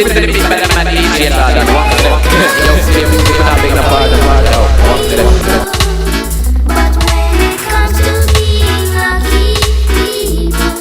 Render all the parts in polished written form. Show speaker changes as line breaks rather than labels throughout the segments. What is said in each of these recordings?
listen to the big bad man DJ Jordan. Walk to them. Yo, see him, we're not big enough for them. Yo, walk to them.
But when it comes to being lucky people,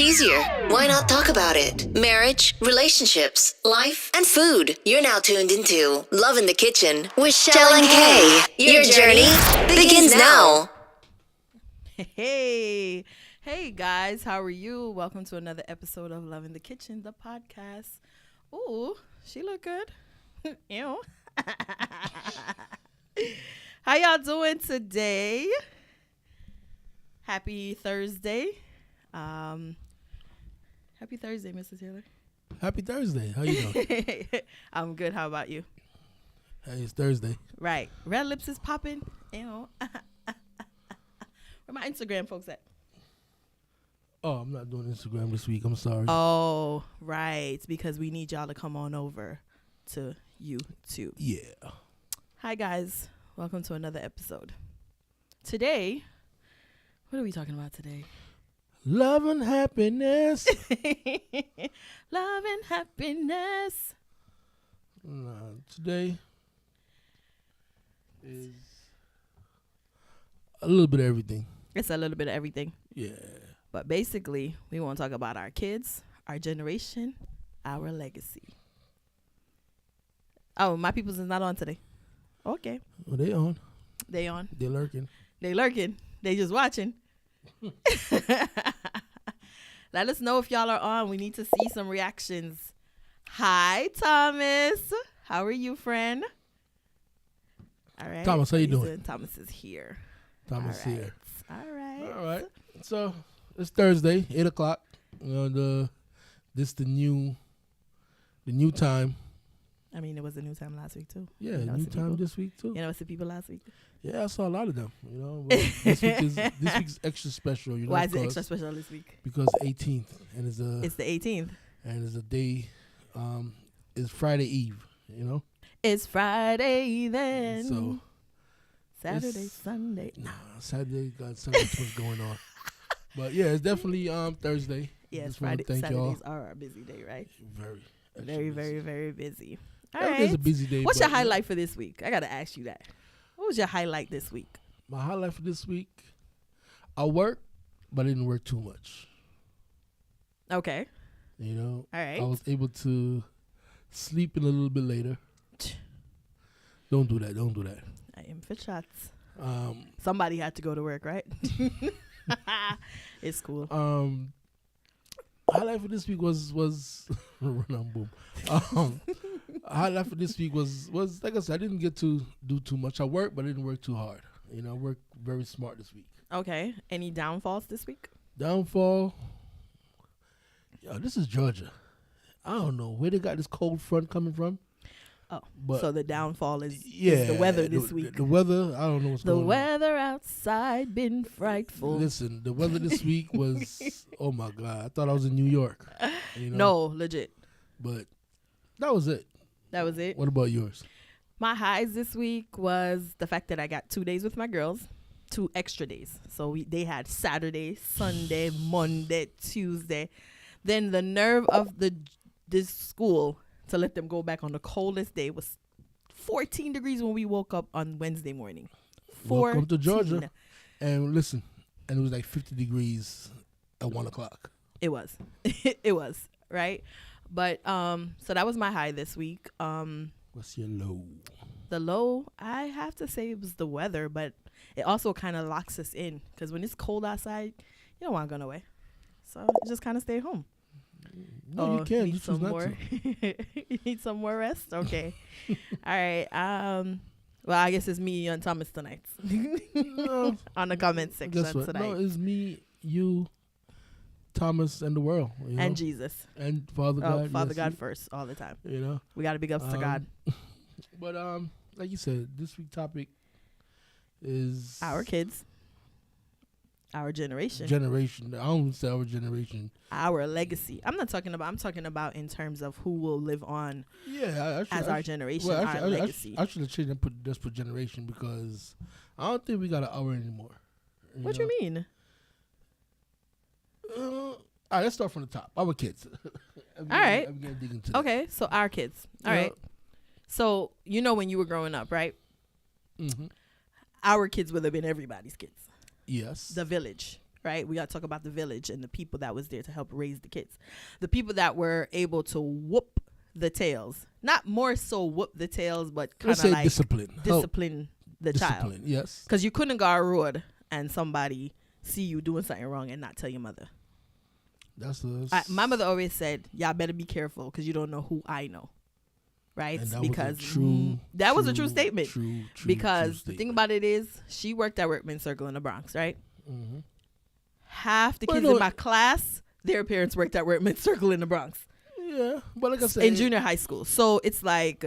easier. Why not talk about it? Marriage, relationships, life, and food. You're now tuned into Love in the Kitchen with Shell and Kay. Your journey begins now.
Hey guys, how are you? Welcome to another episode of Love in the Kitchen, the podcast. Ooh, she look good. Ew. How y'all doing today? Happy Thursday. Happy Thursday, Mr. Taylor.
Happy Thursday. How you doing?
I'm good. How about you?
Hey, it's Thursday.
Right. Red lips is popping. Ew. Where my Instagram folks at?
Oh, I'm not doing Instagram this week. I'm sorry.
Oh, right. Because we need y'all to come on over to YouTube.
Yeah.
Hi, guys. Welcome to another episode. Today, what are we talking about today?
Love and happiness.
Love and happiness.
Today is a little bit of everything.
It's a little bit of everything.
Yeah.
But basically, we want to talk about our kids, our generation, our legacy. Oh, my people's is not on today. Okay.
Well, they on.
They on.
They lurking.
They lurking. They just watching. Let us know if y'all are on. We need to see some reactions. Hi, Thomas. How are you, friend? All right.
Thomas, how you doing?
Thomas is here.
Thomas
All right.
here.
All right.
All right. So it's Thursday, 8:00. This the new time.
I mean, it was a new time last week too.
Yeah,
You know,
new
some
time
people-
this week too.
You know, some people last week.
Yeah, I saw a lot of them. You know, but this week's extra special. You know,
Why is it
because-
extra special this week?
Because 18th and
It's the 18th.
it's a day. It's Friday Eve. You know.
It's Friday then.
So
Saturday,
it's-
Sunday.
Saturday got so much going on. But yeah, it's definitely Thursday.
Yes,
Just wanna
Friday.
thank y'all.
Saturdays are a busy day, right?
Very, extra
Very,
busy.
very, very busy. All
Every
right.
day's a busy day.
What's
but,
your highlight for this week? I got to ask you that. What was your highlight this week?
My highlight for this week, I worked, but I didn't work too much.
Okay.
You know,
All right.
I was able to sleep in a little bit later. Don't do that. Don't do that.
I am for shots.
Um,
Somebody had to go to work, right? It's cool.
Highlight for this week was run on boom. Highlight for this week was like I said, I didn't get to do too much. I worked, but I didn't work too hard. You know, I worked very smart this week.
Okay. Any downfalls this week?
Downfall. Yo, this is Georgia. I don't know where they got this cold front coming from.
Oh,
But
so the downfall is
yeah,
the weather this week.
The weather, I don't know what's
The
going
weather outside been frightful.
on. Listen, the weather this week was, oh my God. I thought I was in New York. You know?
No, legit.
But that was it.
That was it.
What about yours?
My highs this week was the fact that I got 2 days with my girls, 2 extra days. So they had Saturday, Sunday, Monday, Tuesday. Then the nerve of this school to let them go back on the coldest day was 14 degrees when we woke up on Wednesday morning.
Welcome to
14.
Georgia. And listen, and it was like 50 degrees at 1:00.
It was. It was, right? But so that was my high this week.
What's your low?
The low, I have to say it was the weather, but it also kind of locks us in because when it's cold outside, you don't want to go away. So you just kind of stay home.
No, you can.
Need
You choose
some
not
more.
to.
You need some more rest? Okay. All right. Well, I guess it's me and Thomas tonight
No,
on the comment section
guess what?
tonight.
No, it's me, you, Thomas, and the world. You know?
And Jesus.
And Father God.
Father
yes,
God
you-
first all the time.
You know.
We got to big ups to God.
But like you said, this week's topic is
Our kids. Our generation.
generation. I don't say our generation.
Our legacy. I'm talking about in terms of who will live on
Yeah,
as our generation,
well,
our legacy.
I should have changed and put generation because I don't think we got an hour anymore.
What you mean?
All right, let's start from the top. Our kids.
All right.
I'm gonna dig into that.
Okay, so our kids. All right. So you know when you were growing up, right?
Mm-hmm.
Our kids would have been everybody's kids.
Yes.
The village, right? We got to talk about the village and the people that was there to help raise the kids. The people that were able to whoop the tails, not more so whoop the tails, but kind
Let's
of
say
like
discipline.
discipline the child.
Discipline, yes.
Because you couldn't go out road and somebody see you doing something wrong and not tell your mother.
That's us.
My mother always said, y'all better be careful because you don't know who I know. Right?
And that
Because
was a true
statement.
True
Because the
statement.
thing about it is, she worked at Workman Circle in the Bronx, right?
Mm-hmm.
Half the
Well,
kids
no-
in my class, their parents worked at Workman Circle in the Bronx
Yeah, but like I said,
in junior high school. So it's like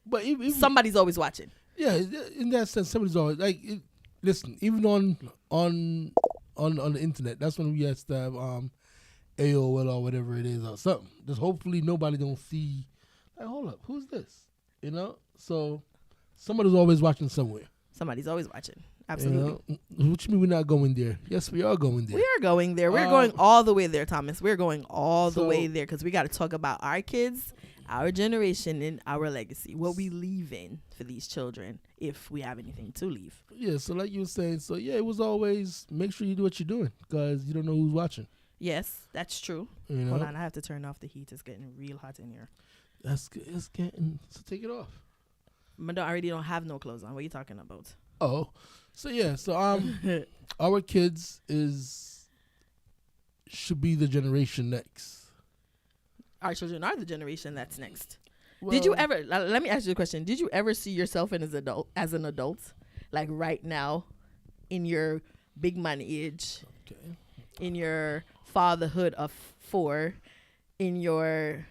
but even,
somebody's always watching.
yeah, in that sense, somebody's always like, listen, even on the internet, that's when we have to have AOL or whatever it is or something. Just hopefully nobody don't see. Like, hold up, who's this? You know, so somebody's always watching somewhere.
Somebody's always watching.
You
Absolutely.
know? What you mean we're not going there? Yes, we are going there.
We are going there. We're
Um,
going all the way there, Thomas. We're going all the
so-
way there because we got to talk about our kids, our generation, and our legacy. What we leaving for these children if we have anything to leave.
Yeah, so like you were saying, so yeah, it was always make sure you do what you're doing because you don't know who's watching.
Yes, that's true.
You know,
Hold on, I have to turn off the heat. It's getting real hot in here.
it's getting, so take it off.
I already don't have no clothes on. What are you talking about?
Oh, so yeah, so our kids should be the generation next.
Our children are the generation that's next. Did you
Well,
ever? Let me ask you a question. Did you ever see yourself as an adult, like right now, in your big man age,
Okay.
in your fatherhood of 4, in your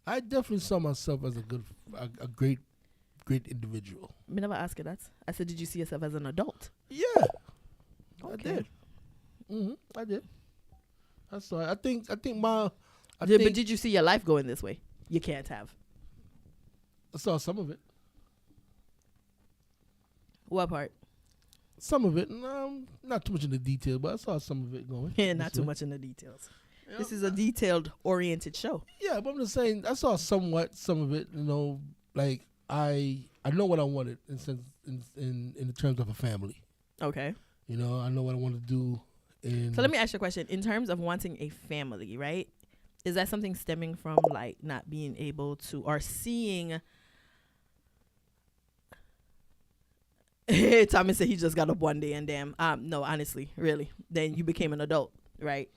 I definitely saw myself as a great individual.
I never asked you that. I said, did you see yourself as an adult?
Yeah, I
Okay.
did. I did. I saw it. I think my. I
But
think
did you see your life going this way? You can't have.
I saw some of it.
What part?
Some of it. Not too much in the detail, but I saw some of it going.
Yeah, not
this
too
way.
much in the details.
Yeah,
This is a detailed oriented show.
Yeah, but I'm just saying I saw some of it. You know, like I know what I wanted in the terms of a family.
Okay.
You know, I know what I want to do.
So let me ask you a question. In terms of wanting a family, right? Is that something stemming from like not being able to or seeing? Thomas said he just got up one day and damn. No, honestly, really. Then you became an adult, right?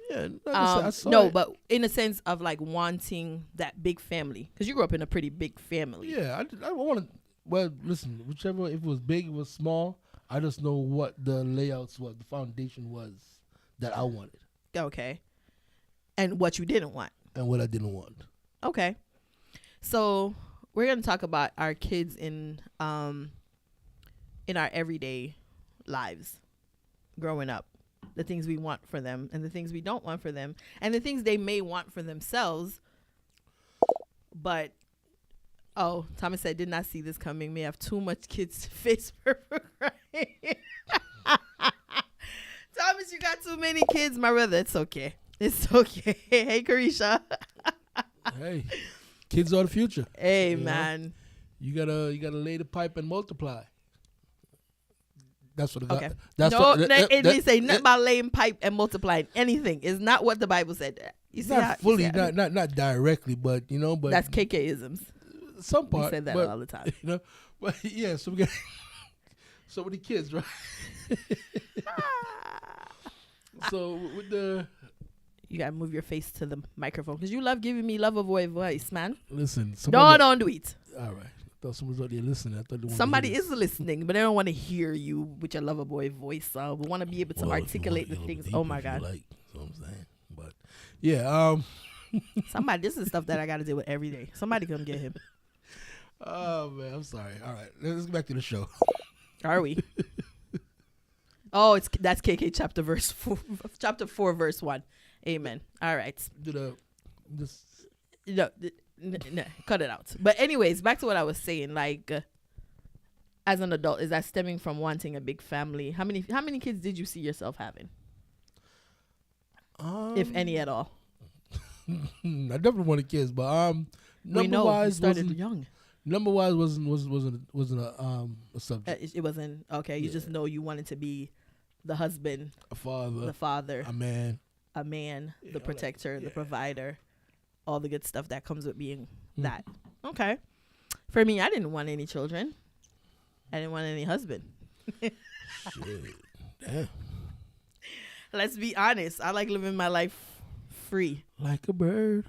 Yeah, like I said, I saw
No,
it.
but in a sense of like wanting that big family because you grew up in a pretty big family.
Yeah, I want to. Well, listen, whichever, if it was big, it was small. I just know what the layouts was, the foundation was that I wanted,
Okay. And what you didn't want.
and what I didn't want.
Okay. So we're gonna talk about our kids in our everyday lives growing up. The things we want for them and the things we don't want for them and the things they may want for themselves. But Thomas said did not see this coming. May have too much kids face for crying. Thomas, you got too many kids, my brother. It's okay. It's okay. Hey, Carisha.
Hey, kids are the future.
Hey,
You know?
man.
You gotta lay the pipe and multiply. That's what.
Okay.
That's
No,
what.
it didn't say nothing about laying pipe and multiplying anything. It's not what the Bible said. You see how,
not fully,
you see how-
not directly, but you know, but
that's KK-isms.
some
We
part.
said that
but,
all the time.
You know, but yeah. So we got so many kids, right? So with the
You gotta move your face to the microphone because you love giving me love boy voice, man.
listen,
No,
somebody,
don't do it.
All right. I thought someone was out there listening. I thought they wanted to
Somebody
hear
is listening, but they don't want to hear you with your lover boy voice. We want to be able to
Well, if you
articulate the
want,
things.
it'll
Oh
be
my
deep if you
God.
like, that's what I'm saying. But yeah,
Somebody, this is stuff that I got to deal with every day. Somebody come get him.
oh man, I'm sorry. All right, let's get back to the show.
Are we? That's KK chapter 4 verse 1. Amen. All right.
Just
No, cut it out. But anyways, back to what I was saying. Like, as an adult, is that stemming from wanting a big family? How many kids did you see yourself having, if any at all?
I definitely wanted kids, but
We
number
know you
wise
started
wasn't
young.
wasn't a subject.
It wasn't okay. You just know you wanted to be the husband,
A father,
the father,
a man.
a man,
Yeah,
the
all that-
protector, the
yeah.
provider, all the good stuff that comes with being that. Okay. For me, I didn't want any children. I didn't want any husband.
Shit. Damn.
Let's be honest. I like living my life free.
Like a bird.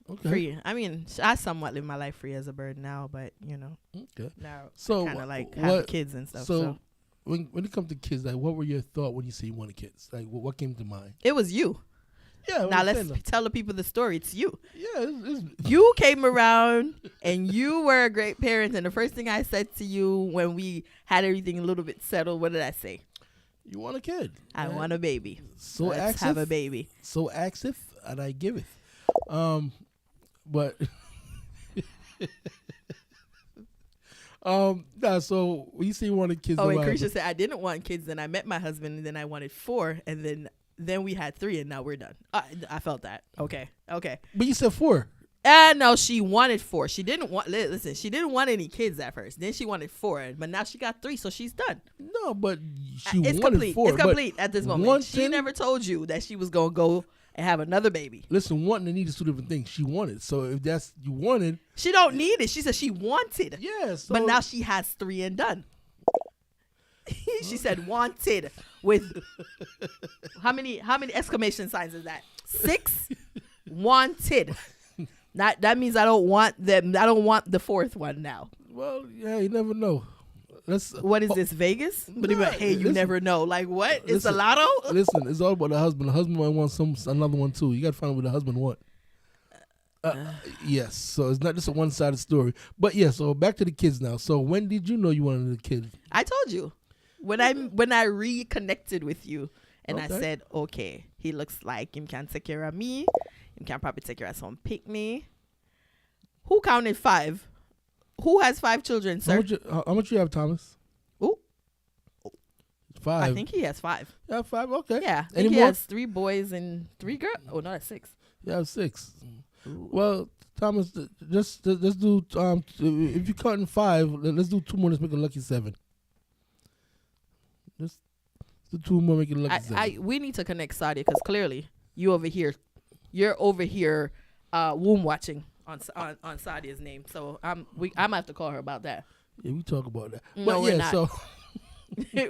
Okay.
Free. I mean, I somewhat live my life free as a bird now, but
Okay.
now
So
kind of like
what-
have kids and stuff.
So,
So
when it comes to kids, like, what were your thought when you say you wanted kids? Like, what came to mind?
it was you.
Yeah.
Now
I'm
let's
saying,
tell the people the story. It's you.
yeah. It's
You came around and you were a great parent. And the first thing I said to you when we had everything a little bit settled, what did I say?
you want a kid.
I
man.
want a baby.
So
Let's have a
axeth,
baby.
so axeth, and I giveth. But nah. So when you say you wanted kids,
Oh, and
what
Krisha
happened?
said I didn't want kids. Then I met my husband, and then I wanted 4, and then we had 3, and now we're done. I felt that. Okay.
But you said 4.
No, she wanted 4. She didn't want. Listen, she didn't want any kids at first. Then she wanted 4, but now she got 3, so she's done.
No, but she
It's
wanted
complete.
4.
It's
but
complete at this moment. She
wanting-
never told you that she was gonna go and have another baby.
Listen, wanting and need is 2 different things. She wanted. So if that's you wanted,
She don't need it. She said she wanted.
yeah. So
But now she has 3 and done. She said wanted with how many exclamation signs is that? 6 wanted. That means I don't want them. I don't want the 4th one now.
well, yeah, you never know. Let's.
What is this, Vegas? But
Nah,
hey, you
listen.
never know. Like what? It's a
Listen.
lotto?
Listen, it's all about the husband. The husband might want another one too. You got to find out what the husband want. Yes, so it's not just a one-sided story. But yeah, so back to the kids now. So when did you know you wanted a kid?
I told you when I reconnected with you, and I
Okay.
said, okay, he looks like him can take care of me. Him can probably take care of some picnic. Who counted 5? Who has 5 children, sir?
How much you have, Thomas?
Ooh,
5.
I think he has 5.
Yeah, 5. Okay.
Yeah, I
Any
think he
more?
has 3 boys and 3 girls. Oh no, that's 6.
You have 6. Well, Thomas, just let's do. If you're cutting 5, let's do 2 more. Let's make a lucky 7. Let's do 2 more. Make it a lucky 7.
We need to connect Sadia because clearly you're over here womb watching on Sadia's name. So I'm gonna have to call her about that.
Yeah, we talk about that.
No,
But
we're
yeah,
not.
so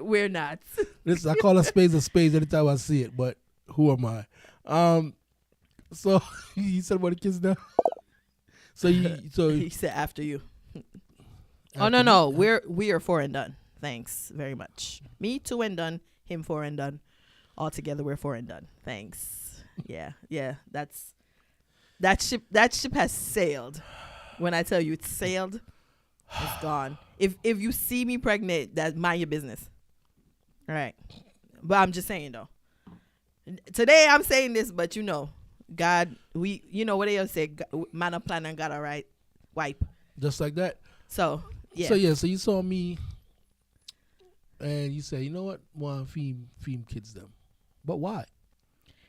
We're not.
listen, I call a spade every time I see it. But who am I? So you said about the kids now.
He said after you. Oh no, we are 4 and done. Thanks very much. Me 2 and done. Him 4 and done. All together we're 4 and done. Thanks. Yeah. That ship has sailed. When I tell you it's sailed, it's gone. If you see me pregnant, that's mind your business. All right. But I'm just saying though. Today I'm saying this, but God, what they always say, man a plan and God a right wipe.
just like that.
So yeah.
So you saw me, and you say, you know what, want feme kids them, but why?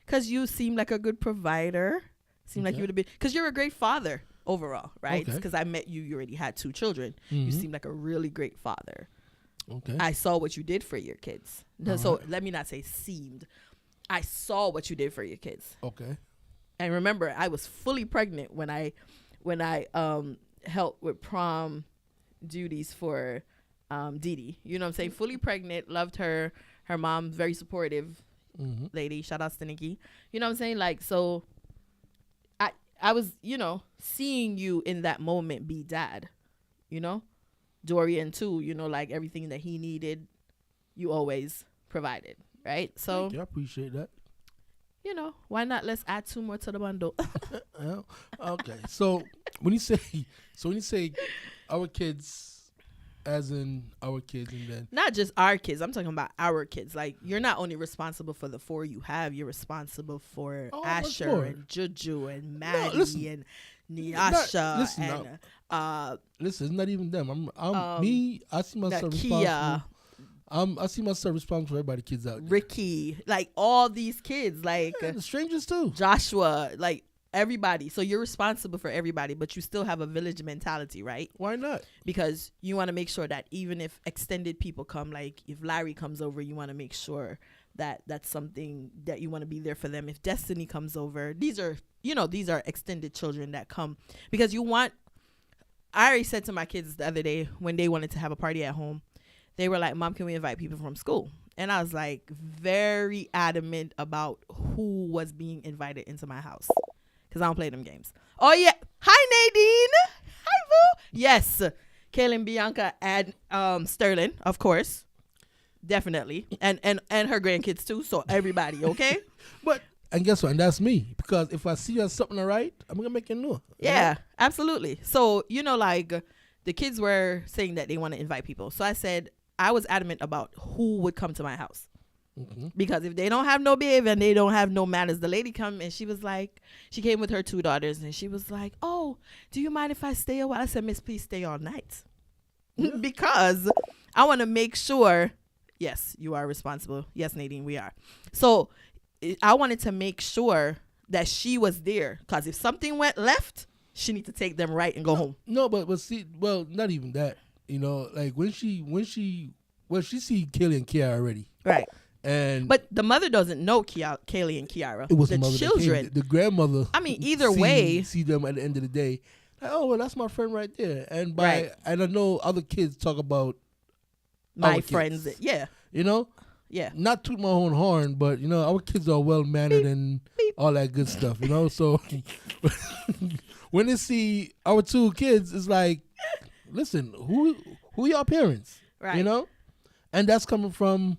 Because you seem like a good provider. Seem like
Okay.
you would have been. Because you're a great father overall, right?
Okay.
Because I met you. You already had 2 children. You
Mhm.
seem like a really great father.
Okay.
I saw what you did for your kids.
All
So
right.
let me not say seemed. I saw what you did for your kids.
Okay.
And remember, I was fully pregnant when I helped with prom duties for Dee Dee. You know what I'm saying? Fully pregnant, loved her. Her mom, very supportive
Mm-hmm.
lady. Shout out to Nikki. You know what I'm saying? Like, so I was, seeing you in that moment be dad. Dorian too, like everything that he needed, you always provided. Right? So,
Thank you. I appreciate that.
why not? Let's add 2 more to the bundle.
Well, okay. So when you say our kids, as in our kids, and then
Not just our kids. I'm talking about our kids. Like, you're not only responsible for the 4 you have, you're responsible for
Oh,
Asher
what for?
and Juju and Maddie
listen.
and Nyasha
listen
and
listen, it's not even them. I see myself
Nakia,
responsible. I see myself responsible for everybody kids out there.
Ricky, like all these kids, like
Yeah, the strangers too.
Joshua, like everybody. So you're responsible for everybody, but you still have a village mentality, right?
Why not?
Because you want to make sure that even if extended people come, like if Larry comes over, you want to make sure that's something that you want to be there for them. If Destiny comes over, these are extended children that come because you want. I already said to my kids the other day when they wanted to have a party at home, they were like, "Mom, can we invite people from school?" And I was like very adamant about who was being invited into my house because I don't play them games. Oh yeah, hi Nadine, hi boo. Yes, Kaylin, Bianca, and Sterling, of course, definitely, and her grandkids too. So everybody, okay?
But and guess what? And that's me because if I see you have something to write, I'm gonna make it know.
Yeah, absolutely. So like the kids were saying that they want to invite people. So I said I was adamant about who would come to my house. Because if they don't have no behavior and they don't have no manners, the lady come and she was like, she came with her 2 daughters and she was like, "Oh, do you mind if I stay a while?" I said, "Miss, please stay all night." Because I want to make sure, yes, you are responsible. Yes, Nadine, we are. So I wanted to make sure that she was there because if something went left, she need to take them right and go home.
No, but see, well, not even that. You know, like when she see Kaylee and Kiara already.
Right.
And
but the mother doesn't know Kaylee and Kiara.
It was
the
mother
children.
the grandmother.
I mean, either way,
see them at the end of the day. Like, oh well, that's my friend right there. And
Right.
and I know other kids talk about
my
our
friends.
kids.
Yeah.
You know,
Yeah.
not toot my own horn, but you know, our kids are well mannered and all that good stuff. You know, so when they see our 2 kids, it's like, listen, who your parents?
Right.
You know, and that's coming from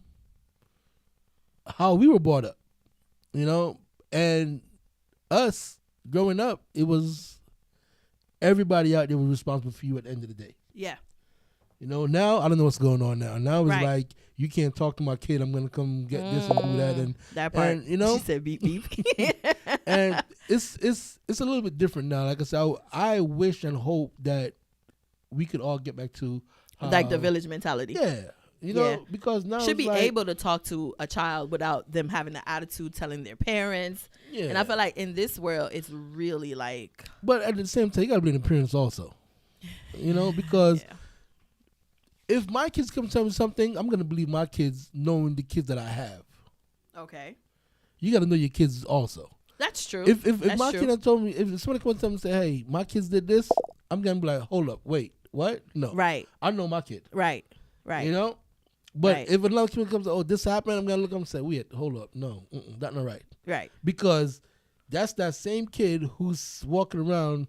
how we were brought up. You know, and us growing up, it was everybody out there was responsible for you at the end of the day.
Yeah.
You know, now I don't know what's going on now. Now it's
Right.
like you can't talk to my kid. I'm gonna come get this and do that, and
That part.
and, you know,
she said beep beep.
and it's a little bit different now. Like I said, I wish and hope that we could all get back to
Like the village mentality.
Yeah, you know,
Yeah.
because now
Should
it's
be
like,
able to talk to a child without them having the attitude telling their parents.
Yeah,
And I feel like in this world, it's really like.
but at the same time, you gotta be an appearance also. You know, because
Yeah.
if my kids come tell me something, I'm gonna believe my kids knowing the kids that I have.
Okay.
You gotta know your kids also.
That's true.
If
That's
my
true.
kid had told me, if somebody comes to me and say, "Hey, my kids did this," I'm gonna be like, "Hold up, wait, what? No,
Right.
I know my kid,
Right. Right.
you know." But
Right.
if another kid comes, "Oh, this happened," I'm gonna look up and say, "Wait, hold up, no, that's not right,"
Right.
because that's that same kid who's walking around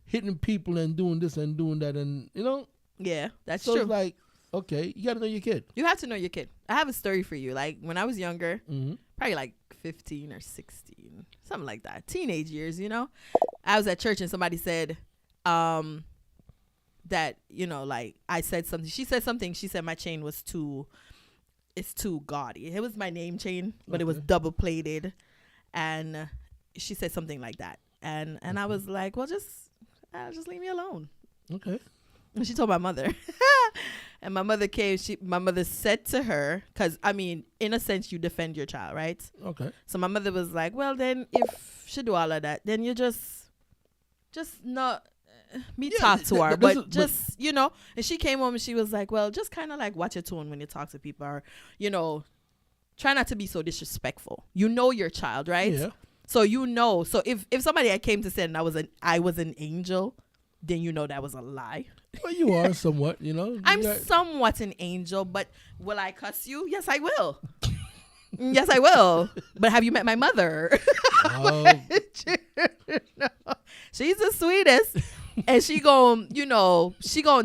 hitting people and doing this and doing that, and you know,
Yeah. That's
so
true.
it's like, okay, you gotta know your kid.
You have to know your kid. I have a story for you. Like when I was younger,
Mm-hmm.
probably like 15 or 16, something like that. Teenage years, you know. I was at church and somebody said that, you know, like I said something. She said something. She said my chain was too gaudy. It was my name chain, but it was double plated. And she said something like that. And I was like, well, just leave me alone.
Okay.
And she told my mother. And my mother came. My mother said to her, because, I mean, in a sense, you defend your child, right?
Okay.
So my mother was like, well, then if she do all of that, then you just not me
Yeah,
talk to her.
that's
But
what-
just, you know, and she came home and she was like, well, just kind of like watch your tone when you talk to people, or, you know, try not to be so disrespectful. You know your child, right?
Yeah.
So you know. So if somebody had came to say and I was an angel, then you know that was a lie.
Well, you are somewhat, you know.
I'm
You got-
somewhat an angel, but will I cuss you? Yes, I will. Yes, I will. But have you met my mother? No. She's the sweetest. And she gon'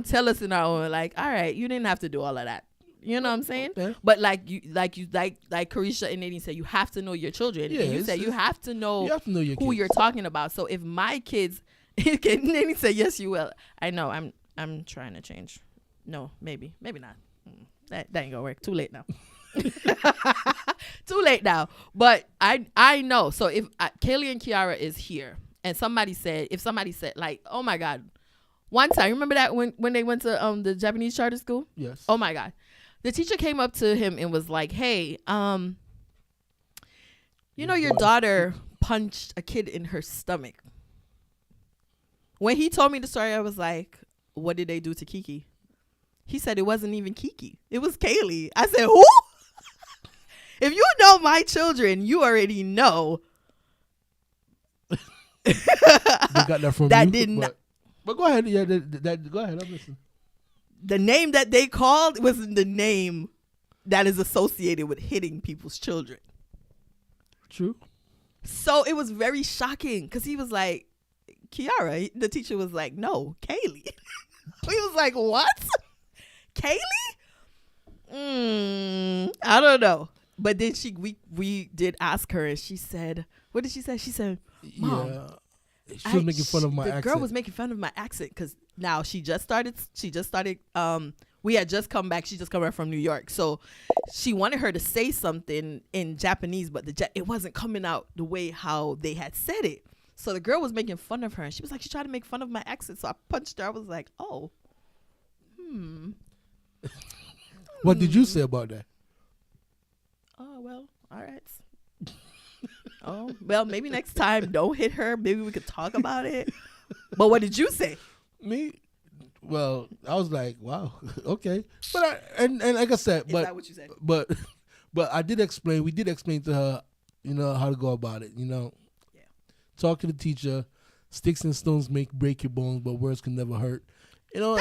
tell us in our own, like, all right, you didn't have to do all of that. You know what I'm saying?
Okay.
But like Carisha and Nadine said, you have to know your children.
Yeah,
And you
it's-
said you have to know,
you have to know your
who
kids.
you're talking about. So if my kids, Nadine said, yes, you will. I know. I'm trying to change. No, maybe not. That ain't gonna work. Too late now. Too late now. But I know. So if Kaylee and Kiara is here, and somebody said like, oh my God, one time, remember that when they went to the Japanese charter school?
Yes.
Oh my God, the teacher came up to him and was like, hey, you know your daughter punched a kid in her stomach. When he told me the story, I was like, what did they do to Kiki? He said it wasn't even Kiki. It was Kaylee. I said, who? If you know my children, you already know
They got that from
that
you.
did not.
But go ahead. Yeah, go ahead. I'm listening.
The name that they called wasn't the name that is associated with hitting people's children.
True.
So it was very shocking because he was like, Kiara, the teacher was like, no, Kaylee. He was like, what? Kaylee? I don't know. But then we did ask her and she said, what did she say? She said, Mom,
Yeah. She was making fun of my accent.
The girl was making fun of my accent because now she just started, we had just come back. She just come back from New York. So she wanted her to say something in Japanese, but it wasn't coming out the way how they had said it. So the girl was making fun of her and she was like, she tried to make fun of my accent. So I punched her. I was like, oh,
What did you say about that?
oh, well, all right. Oh, well, maybe next time don't hit her. Maybe we could talk about it. But what did you say?
Me? Well, I was like, wow, okay. But and like I said,
Is
but
that what you said?
but I did explain. We did explain to her, how to go about it. Yeah. Talk to the teacher. Sticks and stones break your bones, but words can never hurt.
Who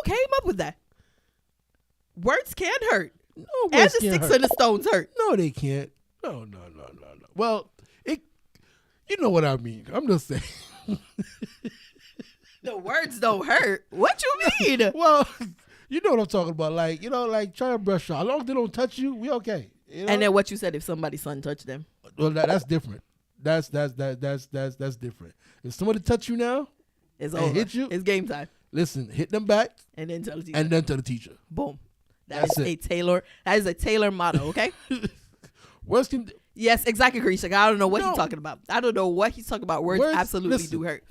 came up with that? Words can hurt.
No,
And
words
the
can't
sticks
hurt.
and the stones hurt.
No, they can't. No. Well, you know what I mean. I'm just saying.
The words don't hurt. What you mean?
Well, you know what I'm talking about. Like, try to brush off. As long as they don't touch you, we okay.
And then what you said if somebody's son touched them?
Well, that's different. That's different. If somebody touch you now,
It's
and
over.
hit you?
It's game time.
listen, hit them back
And then tell the teacher.
and then tell the teacher.
Boom.
That's it.
That is a Taylor motto, okay?
Words can.
Yes, exactly, Carisha. I don't know what
No.
he's talking about. I don't know what he's talking about. Words absolutely
listen,
do hurt.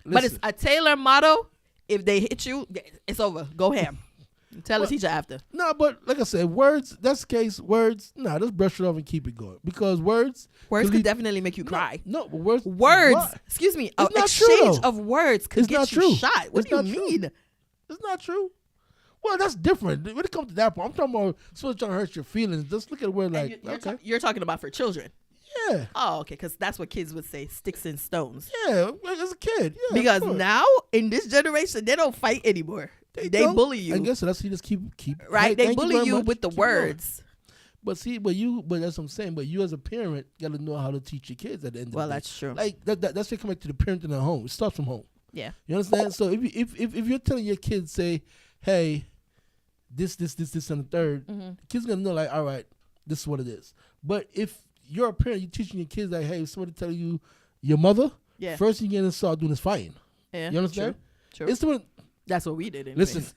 But it's a Taylor motto. If they hit you, it's over. Go ham. Tell the teacher after.
No, but like I said, words. That's the case. Words. Nah, just brush it off and keep it going. Because words.
Words
can
could
lead-
definitely make you cry.
No, but words.
Words,
What?
excuse me,
It's
an
not true,
exchange
though.
of words could
It's
get
not
you
true.
shot. What
It's
do you
not true.
mean?
It's not true. Well, that's different. When it comes to that part, I'm talking about someone trying to hurt your feelings. Just look at the word
And
like,
you're,
okay,
you're talking about for children.
yeah,
Oh, okay, because that's what kids would say, sticks and stones.
yeah, as a kid, yeah.
Because
of course.
now, in this generation, they don't fight anymore. They
don't.
bully you.
I guess so. That's you just keep
Right?
Hey,
They
thank
bully
very
you
much.
with the
Keep going.
words.
But see, but that's what I'm saying. But you as a parent got to know how to teach your kids at the end of
Well,
the day.
that's true.
Like that's what come back to the parent in the home. It starts from home.
Yeah.
You understand? So if you're telling your kids, say, hey, this and the third,
Mm-hmm.
the kid's gonna know, like, all right, this is what it is. But if you're a parent, you're teaching your kids, like, hey, if somebody tell you your mother,
Yeah.
first thing you're gonna start doing is fighting.
Yeah.
You understand?
True.
It's when
That's what we did. Anyways.
listen,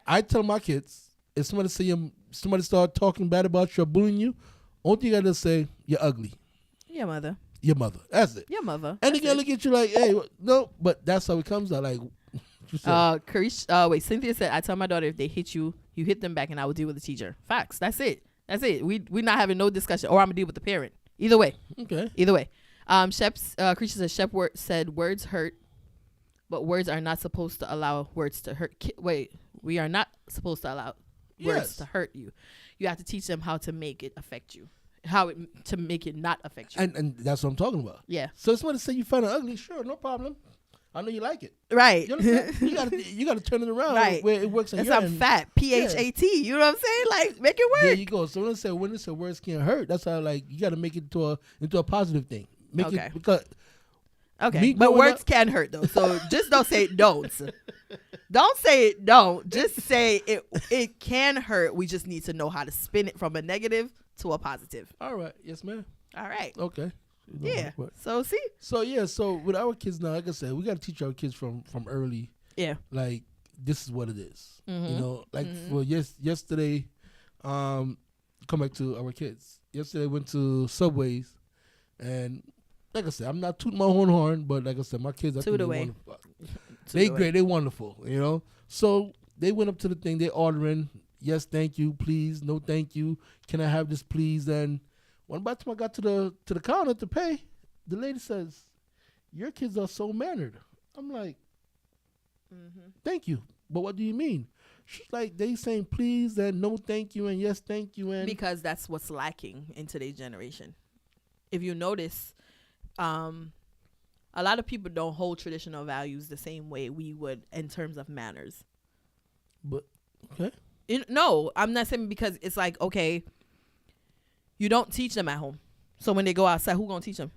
I tell my kids, if somebody start talking bad about you or bullying you, only thing you gotta say, you're ugly.
Your mother.
Your mother. That's it.
Your mother.
And they're gonna look at you like, hey, no, but that's how it comes out. Like, you said.
Cynthia said, I tell my daughter if they hit you, you hit them back and I will deal with the teacher. Facts. That's it. We're not having no discussion. Or I'm gonna deal with the parent. Either way.
Okay.
Creature said words hurt, but words are not supposed to allow words to hurt. We are not supposed to allow words
Yes.
to hurt you. You have to teach them how to make it affect you. To make it not affect you.
And that's what I'm talking about.
Yeah.
So if somebody say you find it ugly, sure, no problem. I know you like it.
Right.
You understand? you gotta turn it around
Right.
where it works on
That's
your
I'm
end.
fat. PHAT. You know what I'm saying? Like, make it
There
work.
you go. So when they say words can't hurt, that's how, like, you gotta make it into a positive thing. Make
Okay.
it because
Okay.
me
But
growing
words
up-
can hurt though. So just don't say don't. Don't say it don't. Just say it can hurt. We just need to know how to spin it from a negative to a positive.
all right, yes, ma'am.
All right.
Okay.
Yeah.
But-
So see?
So with our kids now, like I said, we gotta teach our kids from early.
Yeah.
Like, this is what it is.
Mm-hmm.
You know, like for yesterday, come back to our kids. Yesterday went to Subways, and like I said, I'm not tooting my own horn, but like I said, my kids, I
Toot
think
away.
wonderful. They great, they wonderful, you know. So they went up to the thing, they ordering, yes, thank you, please, no, thank you, can I have this, please? And when by the time I got to the counter to pay, the lady says, "Your kids are so mannered." I'm like, "Thank you, but what do you mean?" like they saying please and no thank you and yes thank you and
Because that's what's lacking in today's generation. If you notice, a lot of people don't hold traditional values the same way we would in terms of manners.
but okay.
No, I'm not saying because it's like, okay, you don't teach them at home. So when they go outside, who gonna teach them?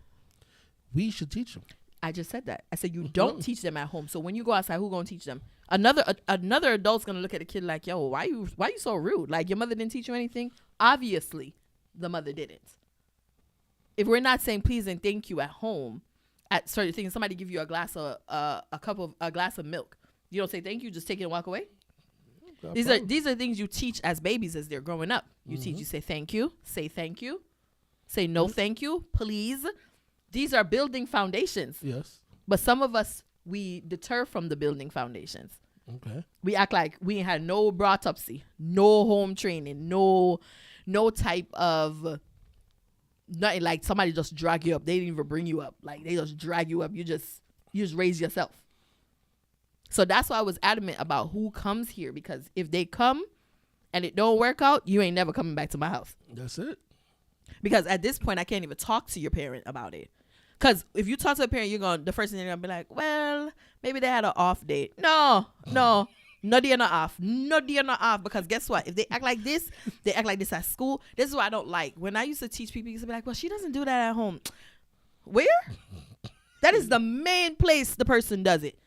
We should teach them.
I just said that. I said you don't teach them at home. So when you go outside, who gonna teach them? Another adult's gonna look at a kid like, yo, why you so rude? Like your mother didn't teach you anything? Obviously, the mother didn't. If we're not saying please and thank you at home, at certain things, somebody give you a glass of a glass of milk, you don't say thank you, just take it and walk away. These are things you teach as babies as they're growing up. You teach, you say thank you, say no thank you, please. These are building foundations.
Yes.
But some of us, we deter from the building foundations.
Okay.
We act like we ain't had no autopsy, no home training, no type of nothing, like somebody just drag you up. They didn't even bring you up. Like they just drag you up. You just raise yourself. So that's why I was adamant about who comes here, because if they come and it don't work out, you ain't never coming back to my house.
That's it.
Because at this point, I can't even talk to your parent about it. Because if you talk to a parent, the first thing they're going to be like, well, maybe they had an off date. No, no day not off. No day not off. Because guess what? If they act like this, they act like this at school. This is what I don't like. When I used to teach people, used to be like, well, she doesn't do that at home. Where? That is the main place the person does it.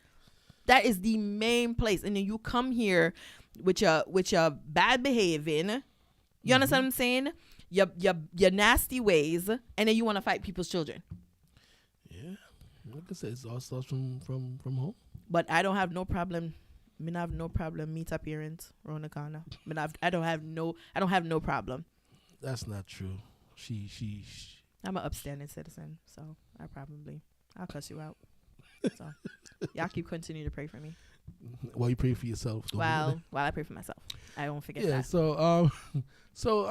That is the main place. And then you come here with your bad behaving. You understand what I'm saying? Your nasty ways, and then you want to fight people's children.
Yeah. Like I said, it all starts from home.
But I don't have no problem. I have no problem meet up parents around the corner. I don't have no problem.
That's not true. She
I'm an upstanding citizen, so I'll cuss you out. So y'all keep continuing to pray for me.
While you pray for yourself.
While I pray for myself. I won't forget
yeah,
that.
So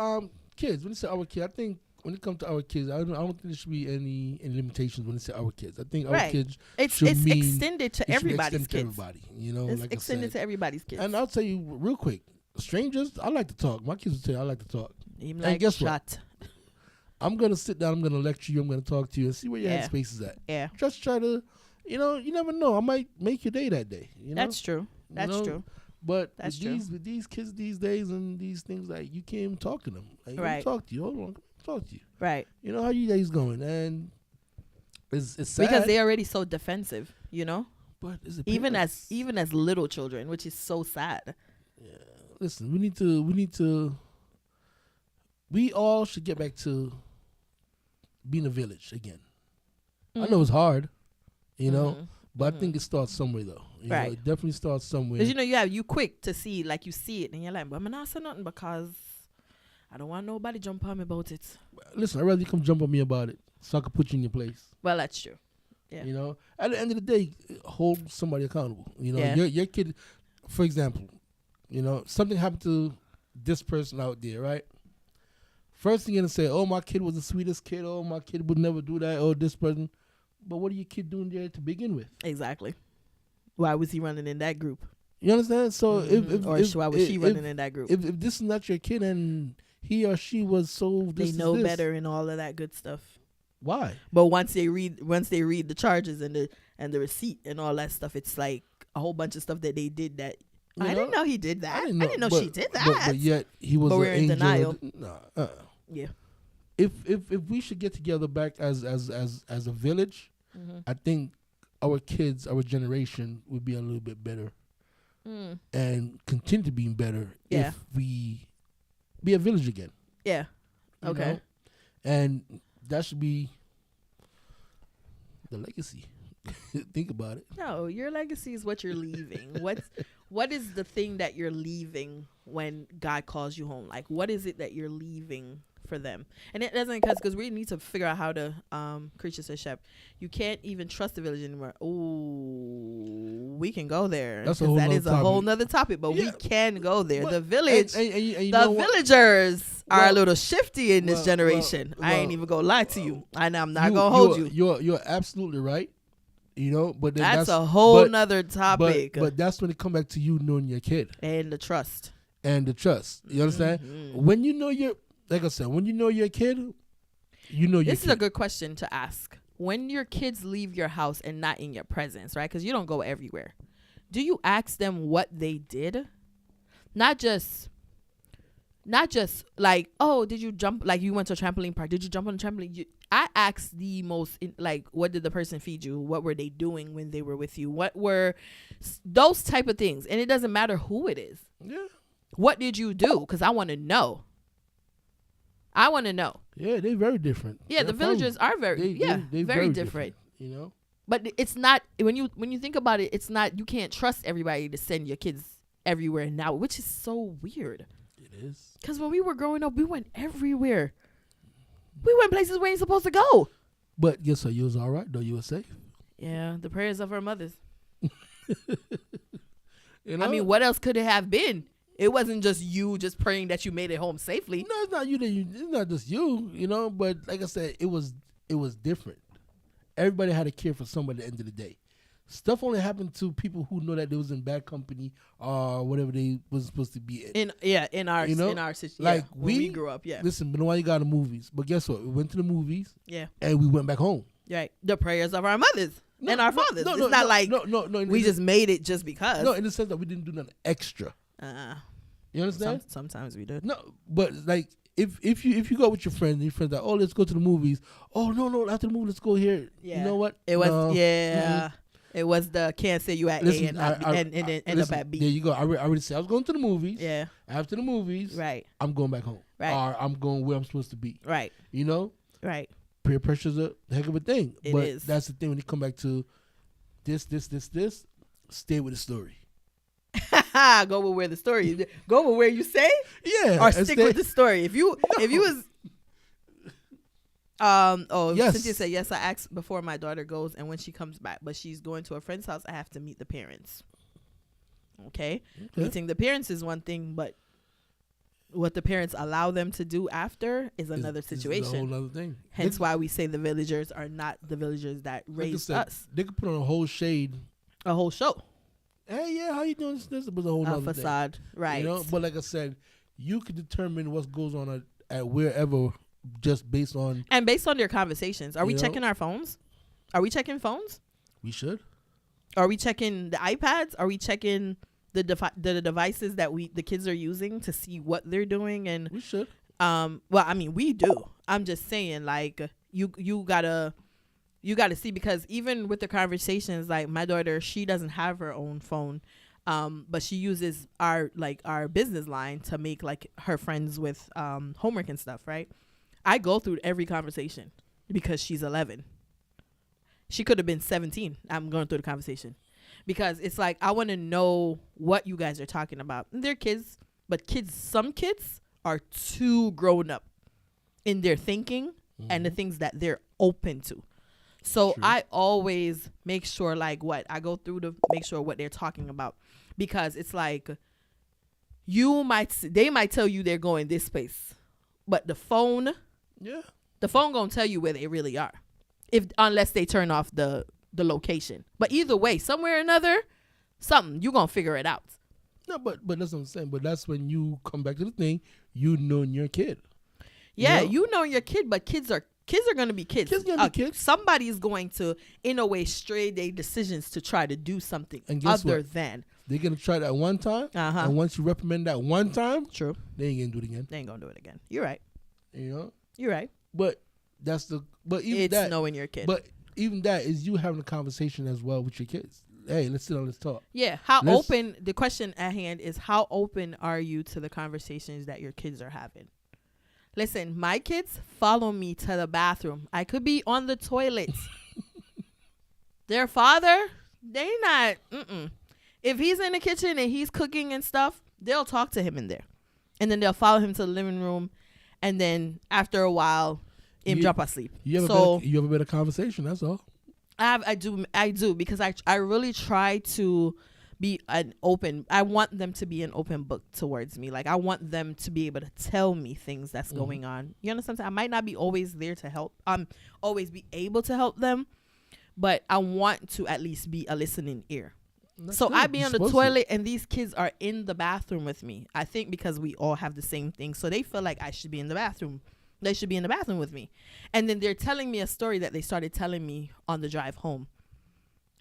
kids, when you say our kids, I think when it comes to our kids, I don't think there should be any limitations when they say our kids. I think our kids
it's
mean
extended to everybody's kids.
Everybody, you know,
it's
like
extended
I said.
to everybody's kids.
And I'll tell you real quick, strangers, I like to talk. My kids will tell you I like to talk.
Even
and
like
guess
shut.
what? I'm gonna sit down. I'm gonna lecture you. I'm gonna talk to you and see where your headspace is at.
Yeah.
Just try to, you never know. I might make your day that day. You know?
That's true. That's true.
But
That's
with these kids these days and these things, like you can't even talk to them. Like,
Right.
Talk to you. Hold on. Talk to you.
Right.
You know how your day's going, and it's sad
Because they're already so defensive,
But is it
even
parents?
as little children, which is so sad.
Listen, we all should get back to being a village again. I know it's hard, but I think it starts somewhere though. You know, it definitely starts somewhere.
Because you quick to see, like you see it and you're like, but I'm not saying nothing because I don't want nobody jump on me about it.
Listen, I'd rather you come jump on me about it so I can put you in your place.
Well, that's true. Yeah.
At the end of the day, hold somebody accountable. Your kid, for example, something happened to this person out there, right? First thing you're gonna say, oh, my kid was the sweetest kid. Oh, my kid would never do that. Oh, this person. But what are your kid doing there to begin with?
Exactly. Why was he running in that group?
You understand? So
why was she running in that group?
If this is not your kid and he or she was so
they know better and all of that good stuff.
Why?
But once they read the charges and the receipt and all that stuff, it's like a whole bunch of stuff that they did that I didn't know he did that. I didn't know she did that.
But yet he was.
But
an
we're in
angel.
denial.
Nah.
Yeah.
If we should get together back as a village, I think our kids, our generation, would be a little bit better, and continue to be better if we be a village again.
Yeah. Okay.
And that should be the legacy. Think about it.
No, your legacy is what you're leaving. What is the thing that you're leaving when God calls you home? Like, what is it that you're leaving for them? And it doesn't because we need to figure out how to creature says Shep. You can't even trust the village anymore. Oh, we can go there.
That's
that is a whole nother topic, but we can go there.
But,
the village, the villagers are a little shifty in this generation. I ain't even gonna lie to you. And I'm not gonna hold you.
You're absolutely right. You know, but then
That's a whole
but-
nother topic.
But that's when it come back to you knowing your kid
And the trust.
and the trust. You understand?
Mm-hmm.
When you know your, like I said, when you know your kid, you know your
This
kid.
is a good question to ask. When your kids leave your house and not in your presence, right? Because you don't go everywhere. Do you ask them what they did? Not just like, oh, did you jump? Like you went to a trampoline park. Did you jump on the trampoline? I asked the most, like, what did the person feed you? What were they doing when they were with you? What were those type of things? And it doesn't matter who it is.
Yeah.
What did you do? Because I want to know. I want to know.
Yeah, they very different.
Yeah, the villagers are very,
they
very different.
You know.
But it's not, when you think about it, it's not, you can't trust everybody to send your kids everywhere now, which is so weird.
It is.
Because when we were growing up, we went everywhere. We went places we ain't supposed to go.
But guess what? You was all right though. You were safe.
Yeah, the prayers of our mothers.
You know?
I mean, what else could it have been? It wasn't just you just praying that you made it home safely.
no, it's not you. It's not just you. You know. But like I said, it was different. Everybody had to care for somebody at the end of the day. Stuff only happened to people who know that they was in bad company or whatever they was supposed to be in.
In our
You know?
situation,
Like,
when we
we
grew up, yeah,
Listen, but why you got the movies? But guess what? We went to the movies
yeah,
and we went back home.
right. The prayers of our mothers and our fathers.
No,
It's not like
no.
we just made it just because.
no, in the sense that we didn't do nothing extra. You understand?
Sometimes we did.
No, but like if you go with your friends, and your friends like, oh, let's go to the movies. Oh no, after the movie, let's go here.
Yeah.
You know what?
It was
No.
It was the can't say you at
Listen,
A and, not, and then end
listen,
up at B.
There you go. I already said I was going to the movies.
Yeah.
After the movies,
Right.
I'm going back home.
Right.
Or I'm going where I'm supposed to be.
Right.
You know,
Right.
peer pressure's a heck of a thing.
It
but
is.
that's the thing when you come back to this. Stay with the story.
Go with where the story is. Go with where you say,
Yeah.
or
and
stick
stay-
with the story. If you was
Yes.
Cynthia said yes. I asked before my daughter goes and when she comes back, but she's going to a friend's house. I have to meet the parents. Okay, meeting the parents is one thing, but what the parents allow them to do after is another
Is a
situation.
whole other thing.
Hence why we say the villagers are not the villagers that
Like I
raised
said,
us.
They could put on a whole shade.
A whole show,
Hey, yeah, how you doing? This was a whole
a
other thing.
facade, right?
You know, but like I said, you can determine what goes on at wherever just based on.
And based on their conversations, are we
You know?
checking our phones? Are we checking phones?
We should.
Are we checking the iPads? Are we checking the devices that the kids are using to see what they're doing? And
We should.
well, I mean, we do. I'm just saying, like, you gotta see, because even with the conversations, like my daughter, she doesn't have her own phone, but she uses our business line to make like her friends with homework and stuff, right? I go through every conversation because she's 11. She could have been 17. I'm going through the conversation because it's like I want to know what you guys are talking about. And they're kids, but some kids are too grown up in their thinking and the things that they're open to. So I always make sure I go through to make sure what they're talking about, because it's like they might tell you they're going this place, but the phone gonna tell you where they really are, unless they turn off the location. But either way, somewhere or another, you gonna figure it out.
No, but that's what I'm saying. But that's when you come back to the thing, you knowing your kid.
Yeah,
Yeah.
you know your kid, but kids are gonna be kids.
Kids gonna be kids.
Somebody's going to, in a way, stray their decisions to try to do something
And guess
other
what?
than.
They're gonna try that one time, and once you reprimand that one time,
True.
they ain't gonna do it again.
They ain't gonna do it again. You're right.
You know.
You're right.
But that's the. But even
It's
that.
knowing your kid.
But even that is you having a conversation as well with your kids. Hey, let's sit down, let's talk.
yeah, how
Let's-
open? The question at hand is, how open are you to the conversations that your kids are having? Listen, my kids follow me to the bathroom. I could be on the toilet. Their father, they not. If he's in the kitchen and he's cooking and stuff, they'll talk to him in there, and then they'll follow him to the living room, and then after a while, him drop asleep.
You have a better conversation. That's all.
I do because I really try to be I want them to be an open book towards me. Like I want them to be able to tell me things that's going on. You understand? I might not be always there to help. Always be able to help them, but I want to at least be a listening ear.
That's
So
good.
I be
You're
on the
supposed to.
toilet and these kids are in the bathroom with me. I think because we all have the same thing. So they feel like I should be in the bathroom. They should be in the bathroom with me. And then they're telling me a story that they started telling me on the drive home.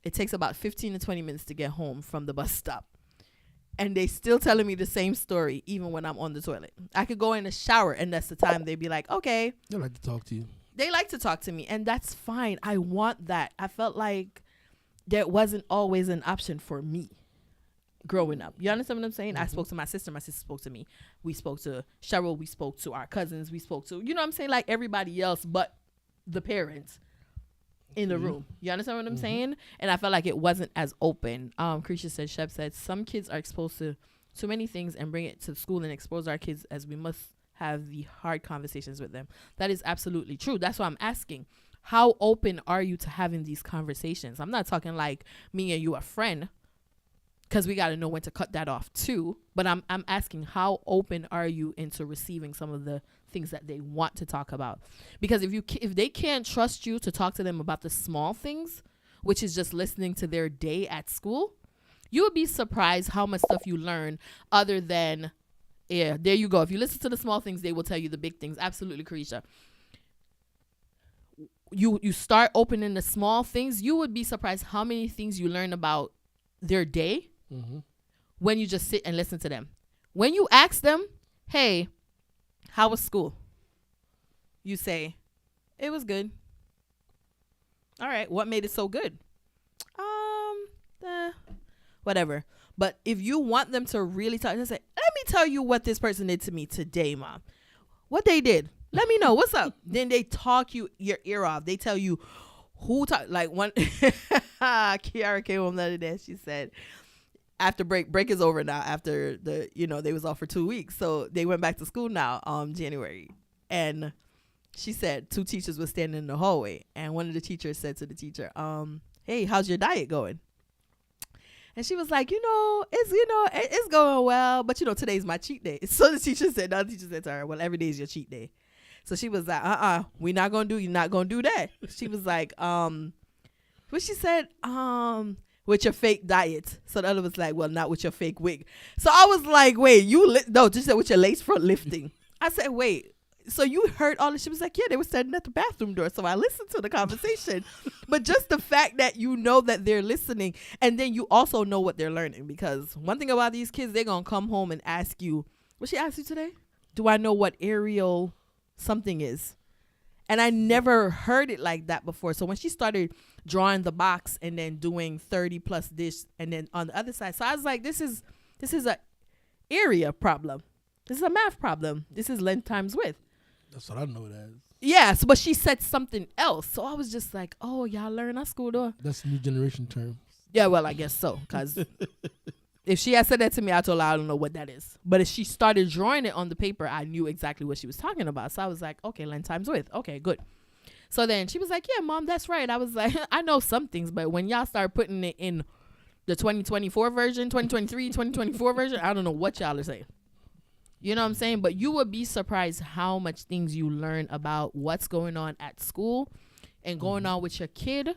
It takes about 15 to 20 minutes to get home from the bus stop. And they still telling me the same story even when I'm on the toilet. I could go in the shower and that's the time they'd be like, okay.
They like to talk to you.
They like to talk to me and that's fine. I want that. I felt like there wasn't always an option for me growing up. You understand what I'm saying? I spoke to my sister spoke to me. We spoke to Cheryl, we spoke to our cousins, we spoke to, you know what I'm saying? Like everybody else but the parents in the room. You understand what I'm saying? And I felt like it wasn't as open. Krisha said, Shep said, some kids are exposed to too many things and bring it to school and expose our kids as we must have the hard conversations with them. That is absolutely true. That's why I'm asking. How open are you to having these conversations? I'm not talking like me and you a friend, because we got to know when to cut that off too. But I'm asking, how open are you into receiving some of the things that they want to talk about? Because if they can't trust you to talk to them about the small things, which is just listening to their day at school, you would be surprised how much stuff you learn other than, yeah, there you go. If you listen to the small things, they will tell you the big things. Absolutely, Carisha. You start opening the small things, you would be surprised how many things you learn about their day when you just sit and listen to them. When you ask them, hey, how was school? You say, it was good. All right, what made it so good? Whatever. But if you want them to really talk, they say, let me tell you what this person did to me today, Mom. What they did. Let me know. What's up? Then they talk your ear off. They tell you who talk. Like one, Kiara came home the other day. She said, after break is over now. After they was off for 2 weeks. So they went back to school now, January. And she said 2 teachers were standing in the hallway. And one of the teachers said to the teacher, hey, how's your diet going? And she was like, it's going well, but today's my cheat day. So the teacher said to her, well, every day is your cheat day. So she was like, you're not going to do that. She was like, what she said, with your fake diet. So the other was like, well, not with your fake wig. So I was like, wait, just said with your lace front lifting. I said, wait. So you heard all this? She was like, yeah, they were standing at the bathroom door. So I listened to the conversation. But just the fact that you know that they're listening, and then you also know what they're learning. Because one thing about these kids, they're going to come home and ask you, what she asked you today? Do I know what aerial something is? And I never heard it like that before. So when she started drawing the box and then doing 30 plus dish, and then on the other side, so I was like, this is a area problem. This is a math problem. This is length times width.
That's what I know it as.
Yes, but she said something else. So I was just like, oh, y'all learn at school though.
That's a new generation term.
Yeah, well, I guess so. Because if she had said that to me, I told her I don't know what that is. But if she started drawing it on the paper, I knew exactly what she was talking about. So I was like, okay, length times width. Okay, good. So then she was like, yeah, Mom, that's right. I was like, I know some things, but when y'all start putting it in the 2024 version, 2023, 2024 version, I don't know what y'all are saying. You know what I'm saying? But you would be surprised how much things you learn about what's going on at school and going on with your kid.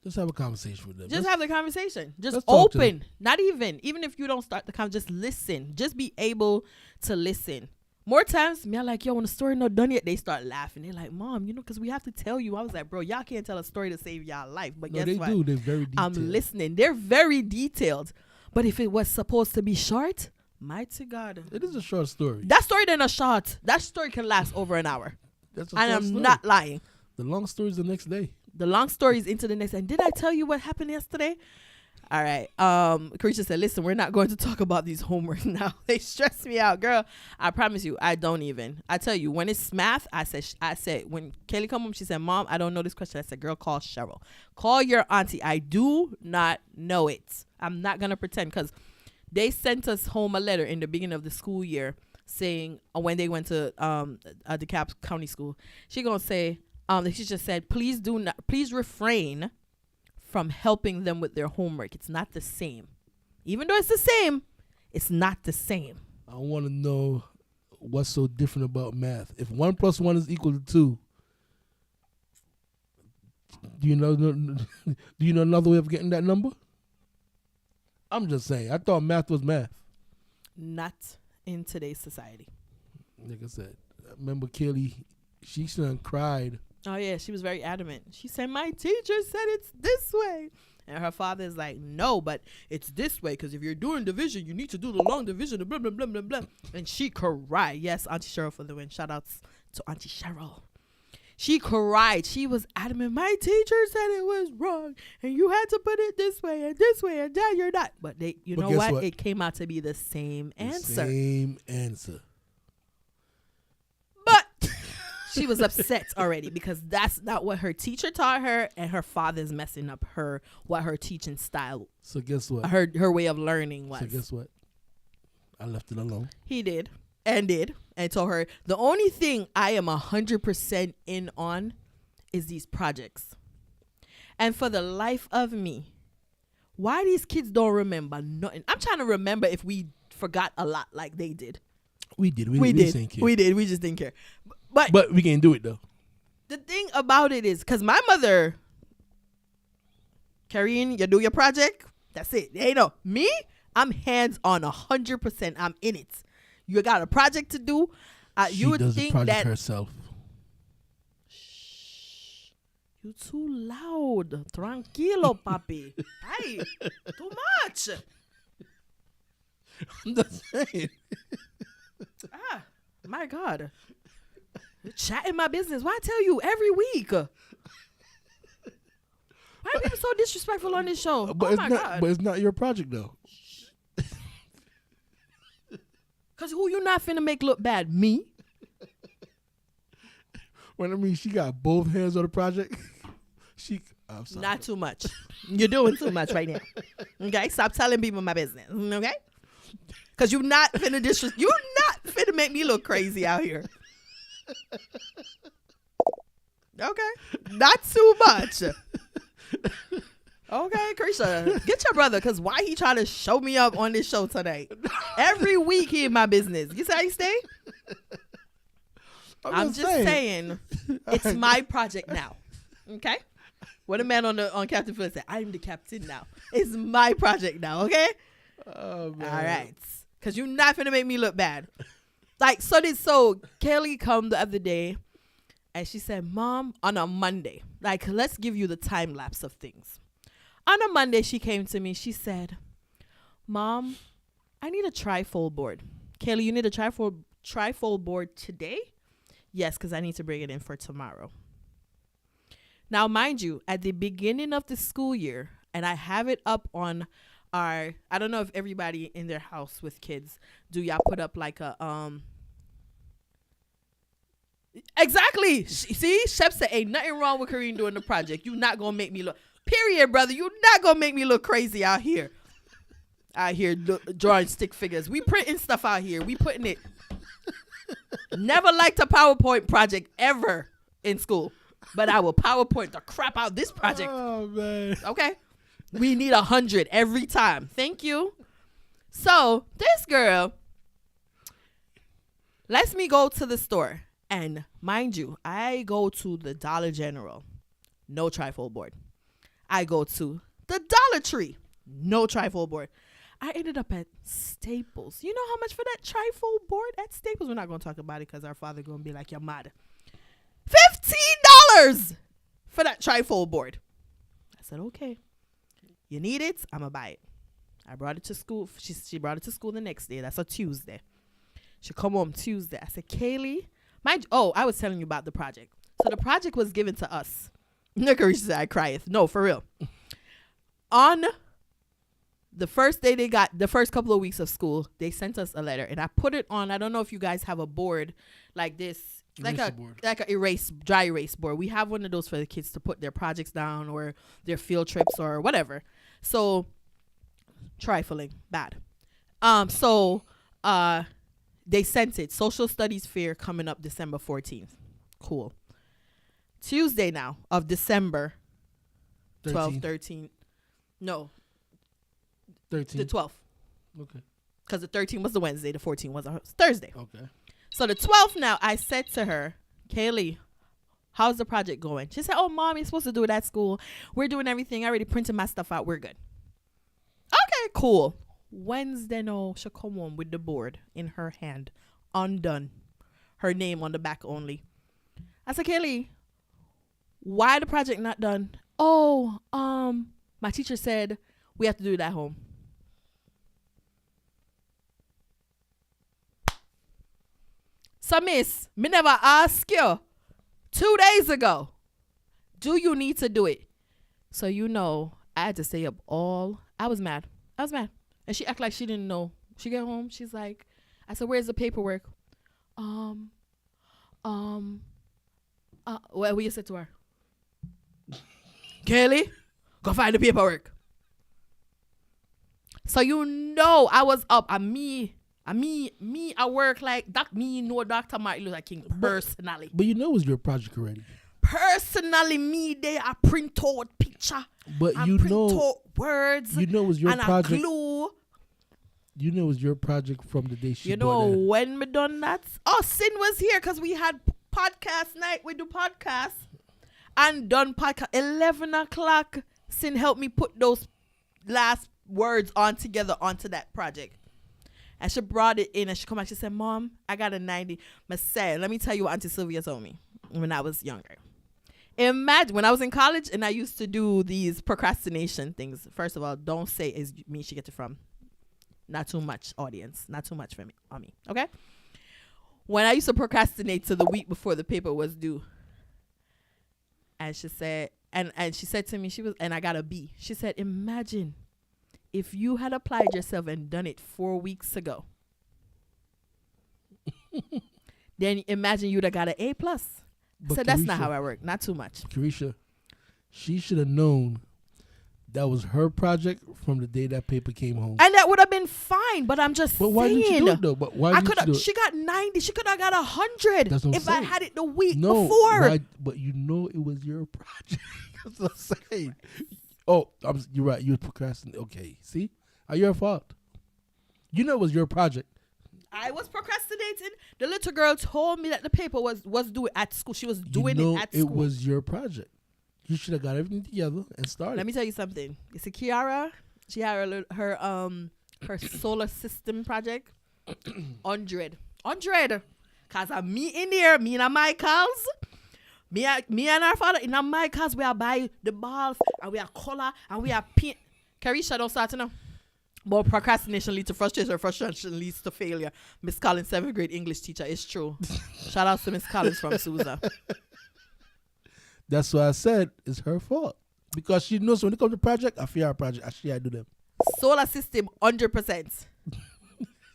Just have a conversation with them.
Just have the conversation. Just
let's talk to
open.
them.
Not even if you don't start the conversation, just listen. Just be able to listen. More times, me, I like, yo, when the story not done yet, they start laughing. They're like, Mom, because we have to tell you. I was like, bro, y'all can't tell a story to save y'all life. But
No,
guess
they
what?
do. They're very detailed.
I'm listening. They're very detailed. But if it was supposed to be short, mighty God.
It is a short story.
That story then a short. That story can last over an hour.
That's a
And
short
I'm
story.
not lying.
The long story is the next day.
The long story is into the next. And did I tell you what happened yesterday? All right. Carisha said, listen, we're not going to talk about these homework now. They stress me out, girl. I promise you, I don't even. I tell you, when it's math, I said, when Kelly come home, she said, Mom, I don't know this question. I said, girl, call Cheryl. Call your auntie. I do not know it. I'm not going to pretend, because they sent us home a letter in the beginning of the school year saying, when they went to DeKalb County School, she going to say, she just said, please refrain from helping them with their homework. It's not the same. Even though it's the same, it's not the same.
I want to know what's so different about math. If 1 + 1 is equal to 2, Do you know? Do you know another way of getting that number? I'm just saying. I thought math was math.
Not in today's society.
Like I said, I remember Kelly. She son cried.
Oh yeah, she was very adamant. She said, "My teacher said it's this way," and her father is like, "No, but it's this way because if you're doing division, you need to do the long division." Blah blah blah blah blah. And she cried. Yes, Auntie Cheryl for the win. Shout outs to Auntie Cheryl. She cried. She was adamant. My teacher said it was wrong, and you had to put it this way, and Dad, you're not. But you
But
know
guess
what?
what?
It came out to be the same answer.
Same answer.
But she was upset already because that's not what her teacher taught her, and her father's messing up what her teaching style,
So guess what?
her way of learning was.
So guess what? I left it alone.
He did and told her the only thing I am 100% in on is these projects. And for the life of me, why these kids don't remember nothing? I'm trying to remember if we forgot a lot like they did.
We did.
We
just
did.
ain't care.
We did. We just didn't care. But
But we can't do it though.
the thing about it is, because my mother, Karine, you do your project, that's it. Hey, no, me, I'm hands on 100%. I'm in it. You got a project to do.
She
You would
does the
think
project
that
herself.
you too loud. Tranquilo, papi. Hey, too much.
I'm just saying.
My God. You're chatting my business. Why I tell you every week? Why are people so disrespectful on this show?
But
Oh
it's
my
not.
God.
But it's not your project though.
Because who you not finna make look bad? Me?
When I mean she got both hands on the project. I'm sorry.
Not too much. You're doing too much right now. Okay? Stop telling people my business. Okay? Because you're not finna you're not finna make me look crazy out here. Okay? Not too much. Okay, Krisha, get your brother, because why he trying to show me up on this show tonight? Every week he in my business. You see how he stay? I'm just saying it's my project now. Okay? What a man on Captain Phillips said, I'm the captain now. It's my project now, okay?
Oh, man.
All right. Because you're not going to make me look bad. Like, so Kelly come the other day, and she said, Mom, on a Monday, like, let's give you the time lapse of things. On a Monday, she came to me. She said, Mom, I need a trifold board. Kelly, you need a trifold board today? Yes, because I need to bring it in for tomorrow. Now, mind you, at the beginning of the school year, and I have it up on I don't know if everybody in their house with kids, do y'all put up like a, exactly. See, Shep said, ain't nothing wrong with Karine doing the project. You not going to make me look, period, brother. You not going to make me look crazy out here. Drawing stick figures. We printing stuff out here. We putting it. Never liked a PowerPoint project ever in school, but I will PowerPoint the crap out this project.
Oh, man.
Okay. We need 100 every time. Thank you. So this girl lets me go to the store. And mind you, I go to the Dollar General. No trifold board. I go to the Dollar Tree. No trifold board. I ended up at Staples. You know how much for that trifold board at Staples? We're not going to talk about it because our father going to be like, you're mad. $15 for that trifold board. I said, okay. You need it? I'm going to buy it. I brought it to school. She brought it to school the next day. That's a Tuesday. She come home Tuesday. I said, Kaylee, I was telling you about the project. So the project was given to us. She said, I crieth. No, for real. On the first day the first couple of weeks of school, they sent us a letter. And I put it on, I don't know if you guys have a board like this. Like a dry erase board. We have one of those for the kids to put their projects down or their field trips or whatever. So trifling, bad. They sent it. Social Studies Fair coming up December 14th. Cool. Tuesday now of December 12, 13. No.
13.
The 12th.
Okay.
Because the 13th was the Wednesday. The 14th was a Thursday.
Okay.
So the 12th now, I said to her, Kaylee, how's the project going? She said, oh, Mom, you're supposed to do it at school. We're doing everything. I already printed my stuff out. We're good. Okay, cool. Wednesday, no, she come home with the board in her hand, undone. Her name on the back only. I said, Kelly, why the project not done? Oh, my teacher said we have to do it at home. So, miss, me never ask you 2 days ago, do you need to do it? So, I had to stay up I was mad. And she act like she didn't know. She get home, she's like, I said, where's the paperwork? What you said to her? Kelly, go find the paperwork. So I was up. I work like me know Dr. Martin Luther King personally.
But it was your project already.
Personally, me there, I print out picture.
But
I print out words.
it was your
and
project.
A glue.
It was your project from the day she bought it.
When me done that? Oh, Sin was here because we had podcast night. We do podcast and done podcast 11 o'clock. Sin helped me put those last words together onto that project. And she brought it in and she come back. She said, Mom, I got a 90. I said, let me tell you what Auntie Sylvia told me when I was younger. Imagine when I was in college and I used to do these procrastination things. First of all, don't say it's me she get it from. Not too much audience. Not too much for me on me. Okay? When I used to procrastinate to the week before the paper was due. And she said, and she said to me, and I got a B. She said, imagine if you had applied yourself and done it 4 weeks ago. Then imagine you'd have got an A+. So that's not how I work. Not too much.
Carisha, she should have known that was her project from the day that paper came home.
And that would have been fine, but I'm just
But why
saying.
didn't you do it though? But why didn't you do it?
She got 90. She could have got 100
That's what I'm
if I
saying.
had it the week
No,
before.
why, but it was your project. That's what I'm saying. Oh, you're right. You were procrastinating. Okay, see? Your fault. It was your project.
I was procrastinating. The little girl told me that the paper was due at school. She was doing it at school.
It was your project. You should have got everything together and started.
Let me tell you something. You see, Kiara, she had her solar system project. 100. Cause I'm me in there, me and Michael's. Me and our father in Michael's, we are buy the balls and we are color and we are paint. Carisha, don't start to know. But procrastination leads to frustration leads to failure. Miss Collins, 7th grade English teacher. It's true. Shout out to Miss Collins from Sousa.
That's why I said it's her fault. Because she knows when it comes to project, I fear our project. Actually, I do them.
Solar system, 100%.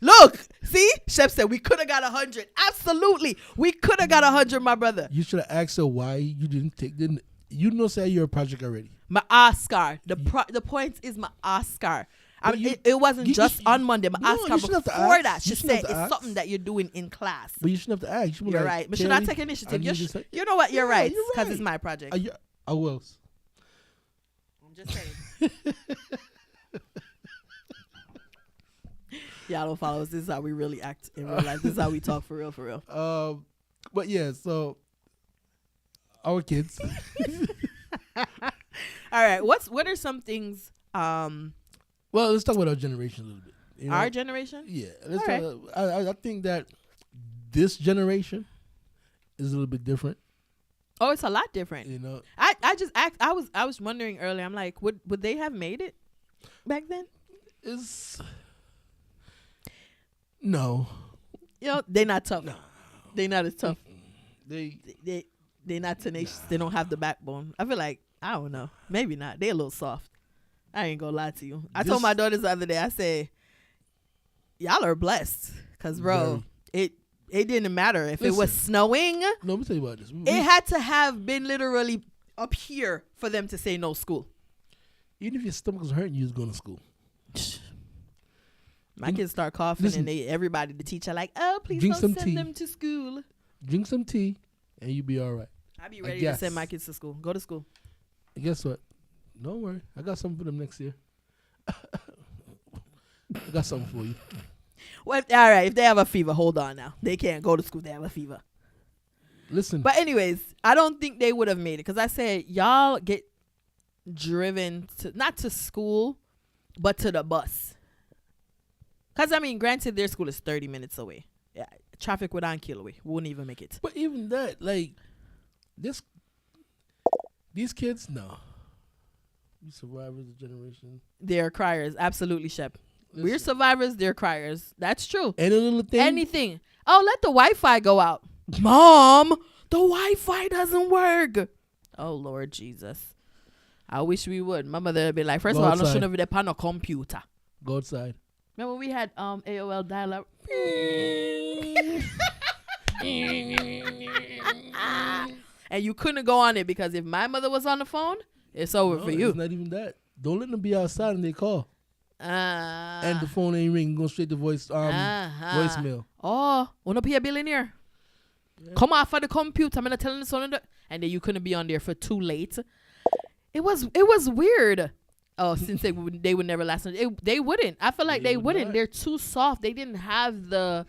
Look, see? Chef said we could have got 100. Absolutely. We could have got 100, my brother.
You should have asked her why you didn't take the... say your project already.
My Oscar. The point is my Oscar. It wasn't just on Monday. My Oscar before that. She said it's something that you're doing in class.
But you shouldn't have to ask.
You're right. But should I take initiative? You know what? You're right. Because it's my project.
Who else?
I'm just saying. Y'all don't follow us. This is how we really act in real life. This is how we talk for real.
But yeah, so our kids.
All right. What are some things?
Well, let's talk about our generation a little bit.
Our generation?
Yeah. Let's talk, I think that this generation is a little bit different.
Oh, it's a lot different. I just asked. I was wondering earlier. I'm like, would they have made it back then?
No.
They're not tough. No. They're not as tough.
They're
not tenacious. They don't have the backbone. I feel like, I don't know. Maybe not. They're a little soft. I ain't gonna lie to you. I told my daughters the other day, I said, y'all are blessed. Because, bro, it didn't matter if it was snowing.
No, let me tell you about this.
It had to have been literally up here for them to say no school.
Even if your stomach was hurting, you was going to school.
My kids start coughing and the teacher like, oh, please don't send them to school.
Drink some tea and you be all right.
I'll be ready to send my kids to school. Go to school.
And guess what? Don't worry. I got something for them next year. I got something for you.
Well, all right. If they have a fever, hold on now. They can't go to school. They have a fever.
Listen,
But anyways, I don't think they would have made it because I said y'all get driven to not to school, but to the bus. Because I mean, granted, their school is 30 minutes away. Yeah, traffic would not kill away. Wouldn't even make it.
but even that, like these kids, no. We survivors of generation.
They're criers, absolutely, Shep. We're
Listen,
survivors. They're criers. That's true.
any little thing.
Anything. Oh, let the Wi-Fi go out. Mom, the Wi-Fi doesn't work. Oh, Lord Jesus. I wish we would. My mother would be like, first
Go
of all, I don't
outside.
shouldn't have been on a computer.
Go outside.
Remember we had AOL dial-up? And you couldn't go on it because if my mother was on the phone, it's over
No,
for you.
It's not even that. Don't let them be outside and they call. And the phone ain't ringing. Go straight to voicemail.
Oh, wanna be a billionaire? Come off of the computer. I'm gonna tell the son, and then you couldn't be on there for too late. It was weird. Oh, since they would never last. They wouldn't. I feel like
They
they
would
wouldn't.
not.
They're too soft. They didn't have the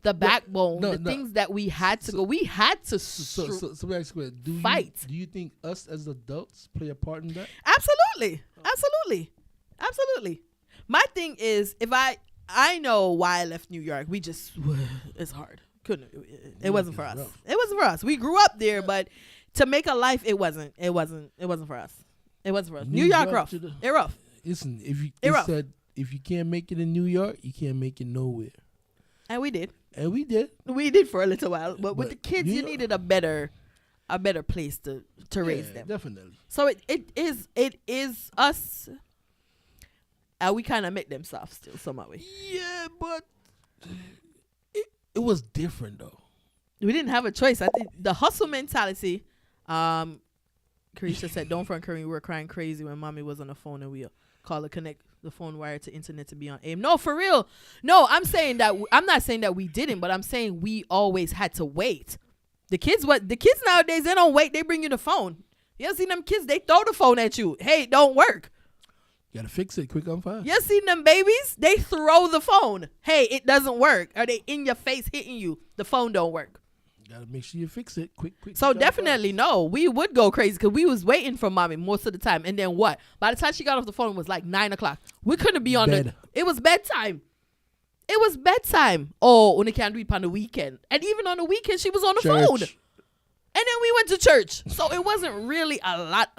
backbone.
no,
the
no.
things that we had to go. We had to
So let me ask you,
fight.
Do you think us as adults play a part in that?
Absolutely. My thing is, if I know why I left New York. We just it's hard. Couldn't. It wasn't for us.
rough.
It wasn't for us. We grew up there, but to make a life, it wasn't. It wasn't for us. It wasn't for us. New York rough. It rough.
Listen, if you
It
it
rough.
said if you can't make it in New York, you can't make it nowhere.
And we did.
And we did.
We did for a little while, but with
But
the kids,
New
you
York-
needed a better place to raise
Yeah,
them.
Definitely.
So it is us. We kind of make them soft still, some way.
Yeah, but it was different though.
We didn't have a choice. I think the hustle mentality. Carisha said, "Don't front, Curry. We were crying crazy when mommy was on the phone and we call to connect the phone wire to internet to be on AIM." No, for real. No, I'm saying that. I'm not saying that we didn't, but I'm saying we always had to wait. The kids nowadays, they don't wait. They bring you the phone. You ever seen them kids? They throw the phone at you. Hey, it don't work.
You gotta fix it quick on fast.
You ever seen them babies? They throw the phone. Hey, it doesn't work. Are they in your face hitting you? The phone don't work.
You gotta make sure you fix it quick.
So
quick on
definitely no, we would go crazy because we was waiting for mommy most of the time. And then what? By the time she got off the phone, it was like 9:00. We couldn't be on
Bed.
it was bedtime. It was bedtime. Oh, when they can't do it on the weekend. And even on the weekend, she was on the
Church.
phone. And then we went to church. So it wasn't really a lot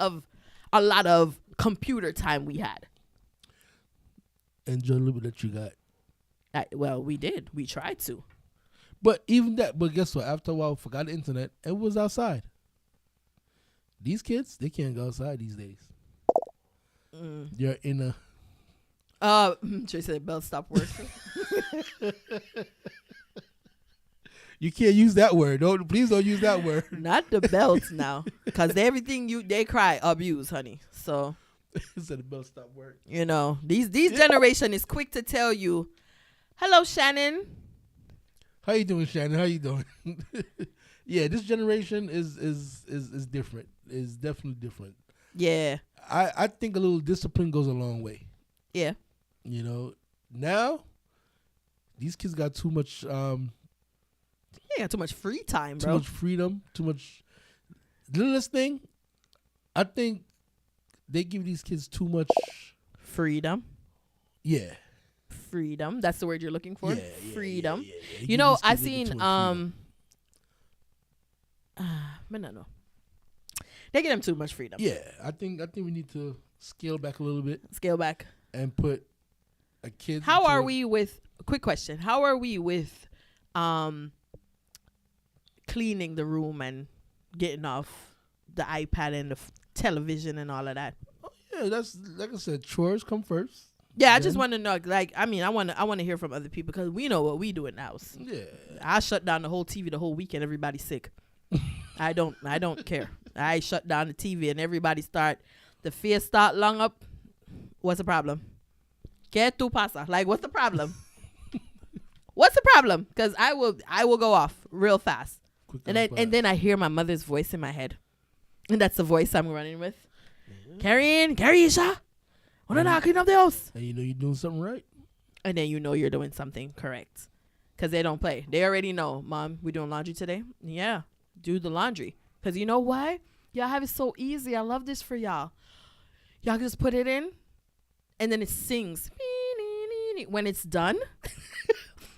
of computer time we had.
Enjoy a little bit that you got.
Well, we did. We tried to.
But even that, but guess what? After a while, forgot the internet and was outside. These kids, they can't go outside these days. They're in a.
She said bell stopped working.
You can't use that word. Please don't use that word.
Not the belts now. Because everything they cry, abuse, honey. So,
Said the bell stop working.
you know, these generation is quick to tell you, hello, Shannon.
How you doing, Shannon? How you doing? Yeah, this generation is different. Is definitely different.
Yeah.
I think a little discipline goes a long way.
Yeah.
You know, now these kids got too much
You got too much free time,
too
bro.
much freedom, too much. The littlest thing, I think they give these kids too much.
Freedom.
Yeah.
Freedom. That's the word you're looking for.
Yeah, yeah,
Freedom.
yeah, yeah, yeah. They
You
give
know,
these
I
kids a little
seen
too much freedom.
but no. They give them too much freedom.
Yeah, I think we need to scale back a little bit
Scale back.
and put a kid.
How
into
are
a-
we with quick question? How are we with cleaning the room and getting off the iPad and the television and all of that?
Yeah, that's like I said. Chores come first.
Yeah, I just
Then-
want to know. Like, I mean, I want to hear from other people because we know what we do in the house.
Yeah.
I shut down the whole TV the whole weekend. Everybody's sick. I don't care. I shut down the TV and everybody the fear start long up. What's the problem? Que tu pasa? Like, what's the problem? What's the problem? Because I will go off real fast.
Quick
And then I hear my mother's voice in my head. And that's the voice I'm running with. Carrie Isha. Wanna not clean up the house?
and you know you're doing something right.
And then you know you're doing something correct. Because they don't play. They already know, Mom, we doing laundry today? Yeah. do the laundry. Because you know why? Y'all have it so easy. I love this for y'all. Y'all just put it in, and then it sings. When it's done,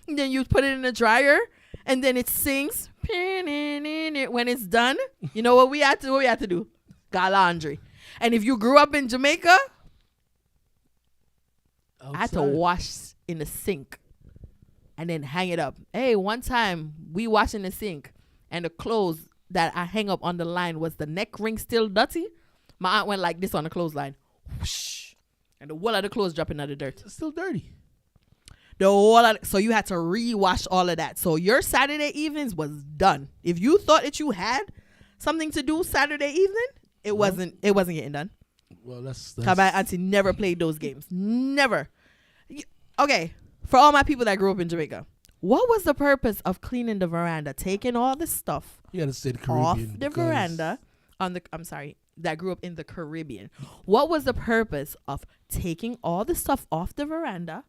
then you put it in the dryer, and then it sings. When it's done, you know what we have to do? What we have to do? Got laundry. And if you grew up in Jamaica, I had to
Outside.
wash in the sink and then hang it up. Hey, one time we washed in the sink, and the clothes that I hang up on the line was the neck ring still dirty. My aunt went like this on the clothesline. Whoosh, and the whole of the clothes dropping out of the dirt.
It's still dirty.
So you had to re-wash all of that. So your Saturday evenings was done. If you thought that you had something to do Saturday evening, it wasn't getting done.
Well, that's
Cause my auntie never played those games. Never. Okay, for all my people that grew up in Jamaica, what was the purpose of cleaning the veranda? Taking all the stuff
you gotta say the
off
Caribbean.
the
because
veranda that grew up in the Caribbean. What was the purpose of taking all the stuff off the veranda?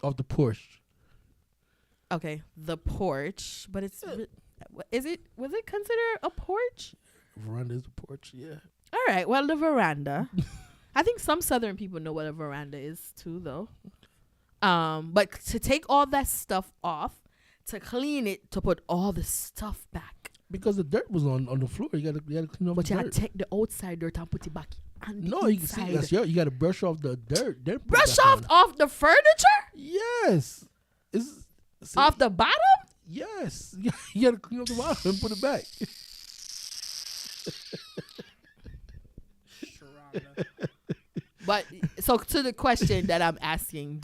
Off the porch.
Okay, the porch, but was it considered a porch?
Veranda is a porch, yeah.
All right, well, the veranda. I think some Southern people know what a veranda is too, though. But to take all that stuff off, to clean it, to put all the stuff back.
Because the dirt was on the floor. You gotta clean off
But
the
you
dirt.
gotta take the outside dirt and put it back on the
No, you can see
inside.
that's you gotta brush off the dirt. Then put it
Brush
back
off
on.
the furniture?
Yes. See,
Off the bottom?
Yes. You gotta clean up the bottom and put it back.
But so to the question that I'm asking,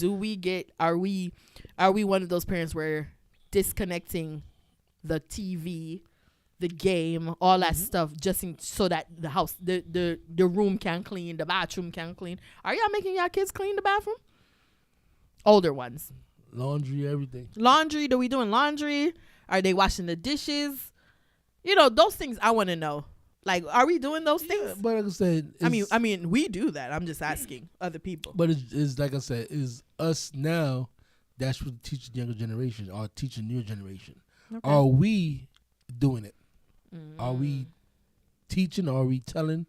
are we one of those parents where disconnecting the TV, the game, all that stuff so that the house, the room can clean, the bathroom can clean? Are y'all making y'all kids clean the bathroom? Older ones.
Laundry, everything.
Laundry, do we doing laundry? Are they washing the dishes? You know, those things I want to know. Like, are we doing those
Yeah,
things?
but like I said,
I mean, we do that. I'm just asking other people.
but it's like I said, is us now that's what teach the younger generation or teaching new generation.
Okay.
Are we doing it? Are we teaching? Are we telling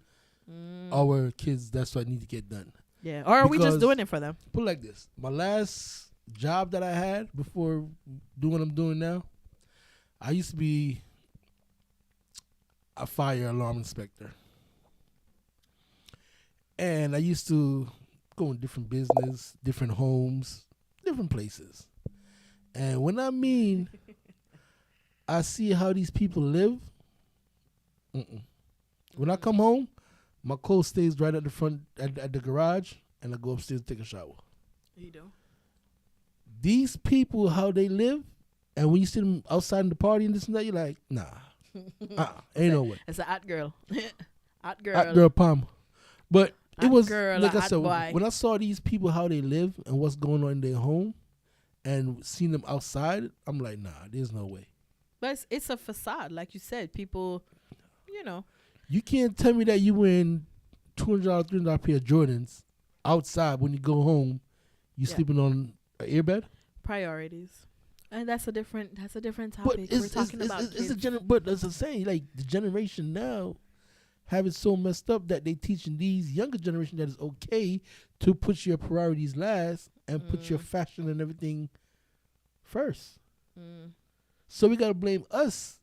our kids that's what need to get done?
Yeah. Or are we just
Because-
doing it for them?
Put it like this: my last job that I had before doing what I'm doing now, I used to be a fire alarm inspector, and I used to go in different business, different homes, different places. And when I mean I see how these people live, when I come home, my coat stays right at the front at the garage, and I go upstairs to take a shower.
You do.
These people, how they live, and when you see them outside in the party and this and that, you're like, nah, ain't no way.
It's a hot girl. Hot girl.
Hot girl palm. But it
Hot
was
girl,
like
a
I
hot
said,
boy.
when I saw these people how they live and what's going on in their home, and seeing them outside, I'm like, nah, there's no way.
But it's a facade, like you said. People, you know.
You can't tell me that you wearing $200, $300 pair of Jordans outside when you go home. You
Yeah.
sleeping on an earbed.
Priorities. And that's a different
But
topic. We're talking about
it's
kids.
but as I say, like the generation now have it so messed up that they teaching these younger generation that it's okay to put your priorities last and put your fashion and everything first. So we gotta blame us.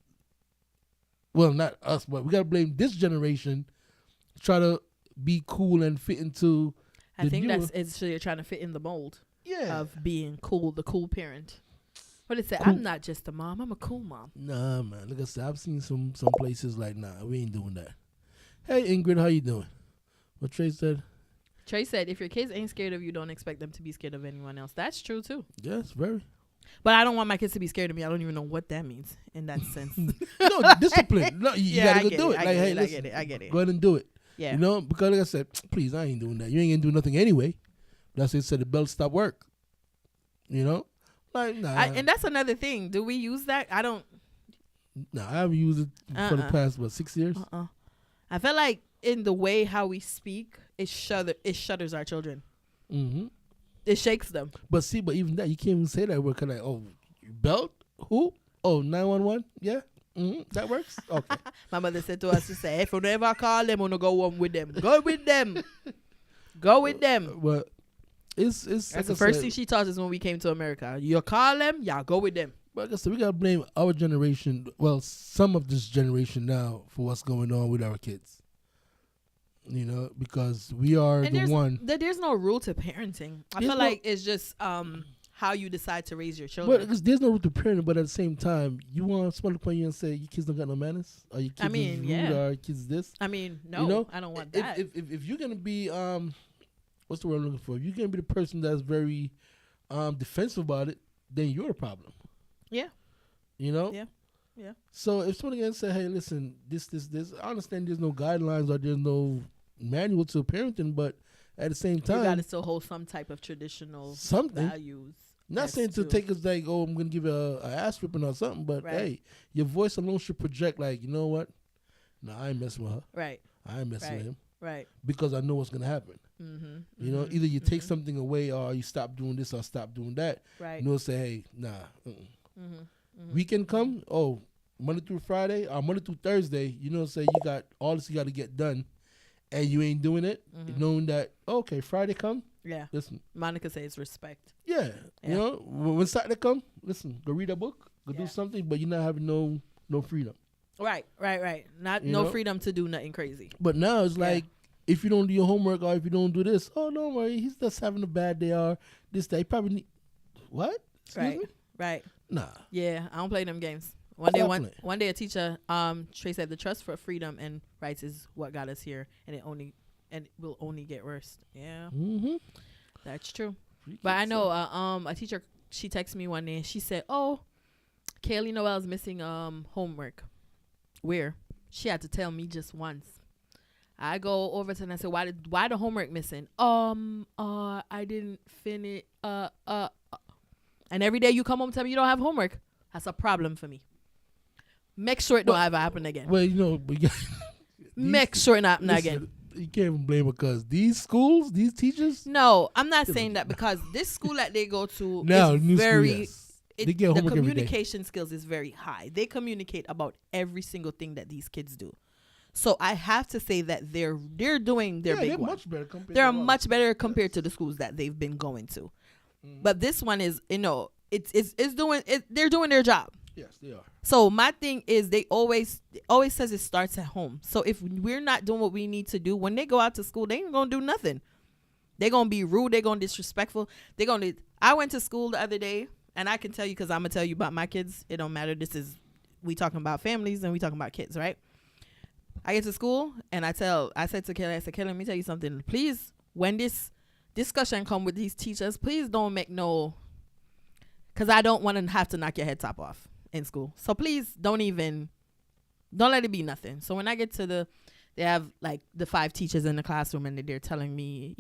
Well, not us, but we gotta blame this generation to try to be cool and fit into.
I
the
think
newer-
that's it's you're trying to fit in the mold
yeah.
of being cool, the cool parent. What it say?
Cool.
I'm not just a mom. I'm a cool mom.
Nah, man. Like I said, I've seen some places like, nah, we ain't doing that. Hey, Ingrid, how you doing? What Trey said?
Trey said, if your kids ain't scared of you, don't expect them to be scared of anyone else. That's true, too.
Yes, very.
But I don't want my kids to be scared of me. I don't even know what that means in that sense.
No, discipline. No, you
I
gotta go
get
do
it.
it.
I
Like,
get
hey,
it. I
listen,
get it. I get it.
go ahead and do it.
Yeah.
You know, because like I said, please, I ain't doing that. You ain't gonna do nothing anyway. That's it. Said the belt stop work. You know, like nah,
And that's another thing. Do we use that? I don't.
nah. I haven't used it for the past 6 years.
I feel like in the way how we speak, it shudders our children.
Mm-hmm.
It shakes them.
But see, but even that, you can't even say that word. Cause like, oh, belt? Who? Oh, 911? Yeah. That works. Okay.
My mother said to us, she said, if you never call them, wanna go home with them. Go with them. Go with them.
But it's
That's
like
the
I
first
said,
thing she taught us when we came to America. You call them, y'all go with them.
But like I said, we gotta blame our generation. Well, some of this generation now for what's going on with our kids. You know, because we are
And
the one.
there's no rule to parenting. I
There's
feel
no-
like it's just how you decide to raise your children.
But because there's no rule to parenting, but at the same time, you want someone to point you and say your kids don't got no manners, or your kids
mean,
is rude,
yeah.
or your kids this.
I mean, no,
You know,
I don't want
If,
that.
if you're gonna be what's the word I'm looking for? If you're gonna be the person that's very defensive about it, then you're a problem.
Yeah.
You know.
Yeah. Yeah.
So if someone can say, "Hey, listen, this," I understand there's no guidelines or there's no manual to parenting, but at the same
You got
time,
to still hold some type of traditional
something.
values.
Not
Yes,
saying to
too.
take us like, oh, I'm gonna give a ass whipping or something, but
Right.
hey, your voice alone should project like, you know what? No, I ain't messing with her.
Right.
I ain't messing
Right.
with him
Right.
because I know what's gonna happen.
Mm-hmm.
You know, either you take something away or you stop doing this or stop doing that.
Right.
You know, say, hey, nah.
Mm-hmm.
Weekend come, oh, Monday through Friday or Monday through Thursday. You know, say you got all this you got to get done, and you ain't doing it, knowing that okay, Friday come.
Yeah.
Listen,
Monica says respect.
yeah,
Yeah.
you know, when Saturday come, listen, go read a book, go
Yeah.
do something, but you're not having no freedom.
Right. Not
You
no
know?
freedom to do nothing crazy.
But now it's
Yeah.
like, if you don't do your homework or if you don't do this, oh, don't worry, he's just having a bad day or this, that. He probably need, what? Excuse
Right.
me?
Right.
Nah.
Yeah, I don't play them games. One day,
Definitely.
one day, a teacher, Trey said, the trust for freedom and rights is what got us here, and it will only get worse. Yeah,
Mm-hmm.
that's true. But I know, a teacher, she texted me one day and she said, "Oh, Kaylee Noel's missing homework." Where? She had to tell me just once. I go over to her and I said, "Why the homework missing?" I didn't finish. And every day you come home and tell me you don't have homework. That's a problem for me. Make sure it don't ever happen again.
Well, you know, but
Make sure it not happen again.
listen, you can't even blame it because these schools, these teachers,
No, I'm not saying that because this school that they go to
now
is
new school,
very.
yes. They get
The
homework every day.
communication skills is very high. They communicate about every single thing that these kids do. So I have to say that they're doing their
Yeah,
big
they're
one.
much better compared.
They're
to ours.
much better compared to the schools that they've been going to. But this one is, it's doing it. They're doing their job.
Yes, they are.
So my thing is, they always says it starts at home. So if we're not doing what we need to do, when they go out to school, they ain't gonna do nothing. They're gonna be rude. They're gonna disrespectful. I went to school the other day, and I can tell you because I'm gonna tell you about my kids. It don't matter. We talking about families and we talking about kids, right? I get to school and I said to Kelly, Kelly, let me tell you something. Please, when this discussion come with these teachers, please don't make because I don't want to have to knock your head top off in school. So please don't let it be nothing. So when I get to they have like the 5 teachers in the classroom and they're telling me,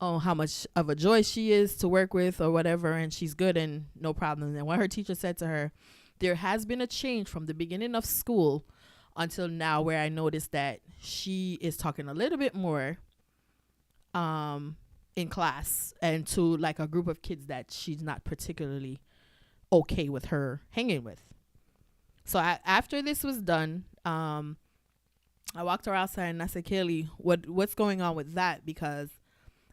how much of a joy she is to work with or whatever, and she's good and no problem. And what her teacher said to her, there has been a change from the beginning of school until now where I noticed that she is talking a little bit more in class and to like a group of kids that she's not particularly okay with her hanging with. So after this was done, I walked her outside and I said, Kaylee, what's going on with that? Because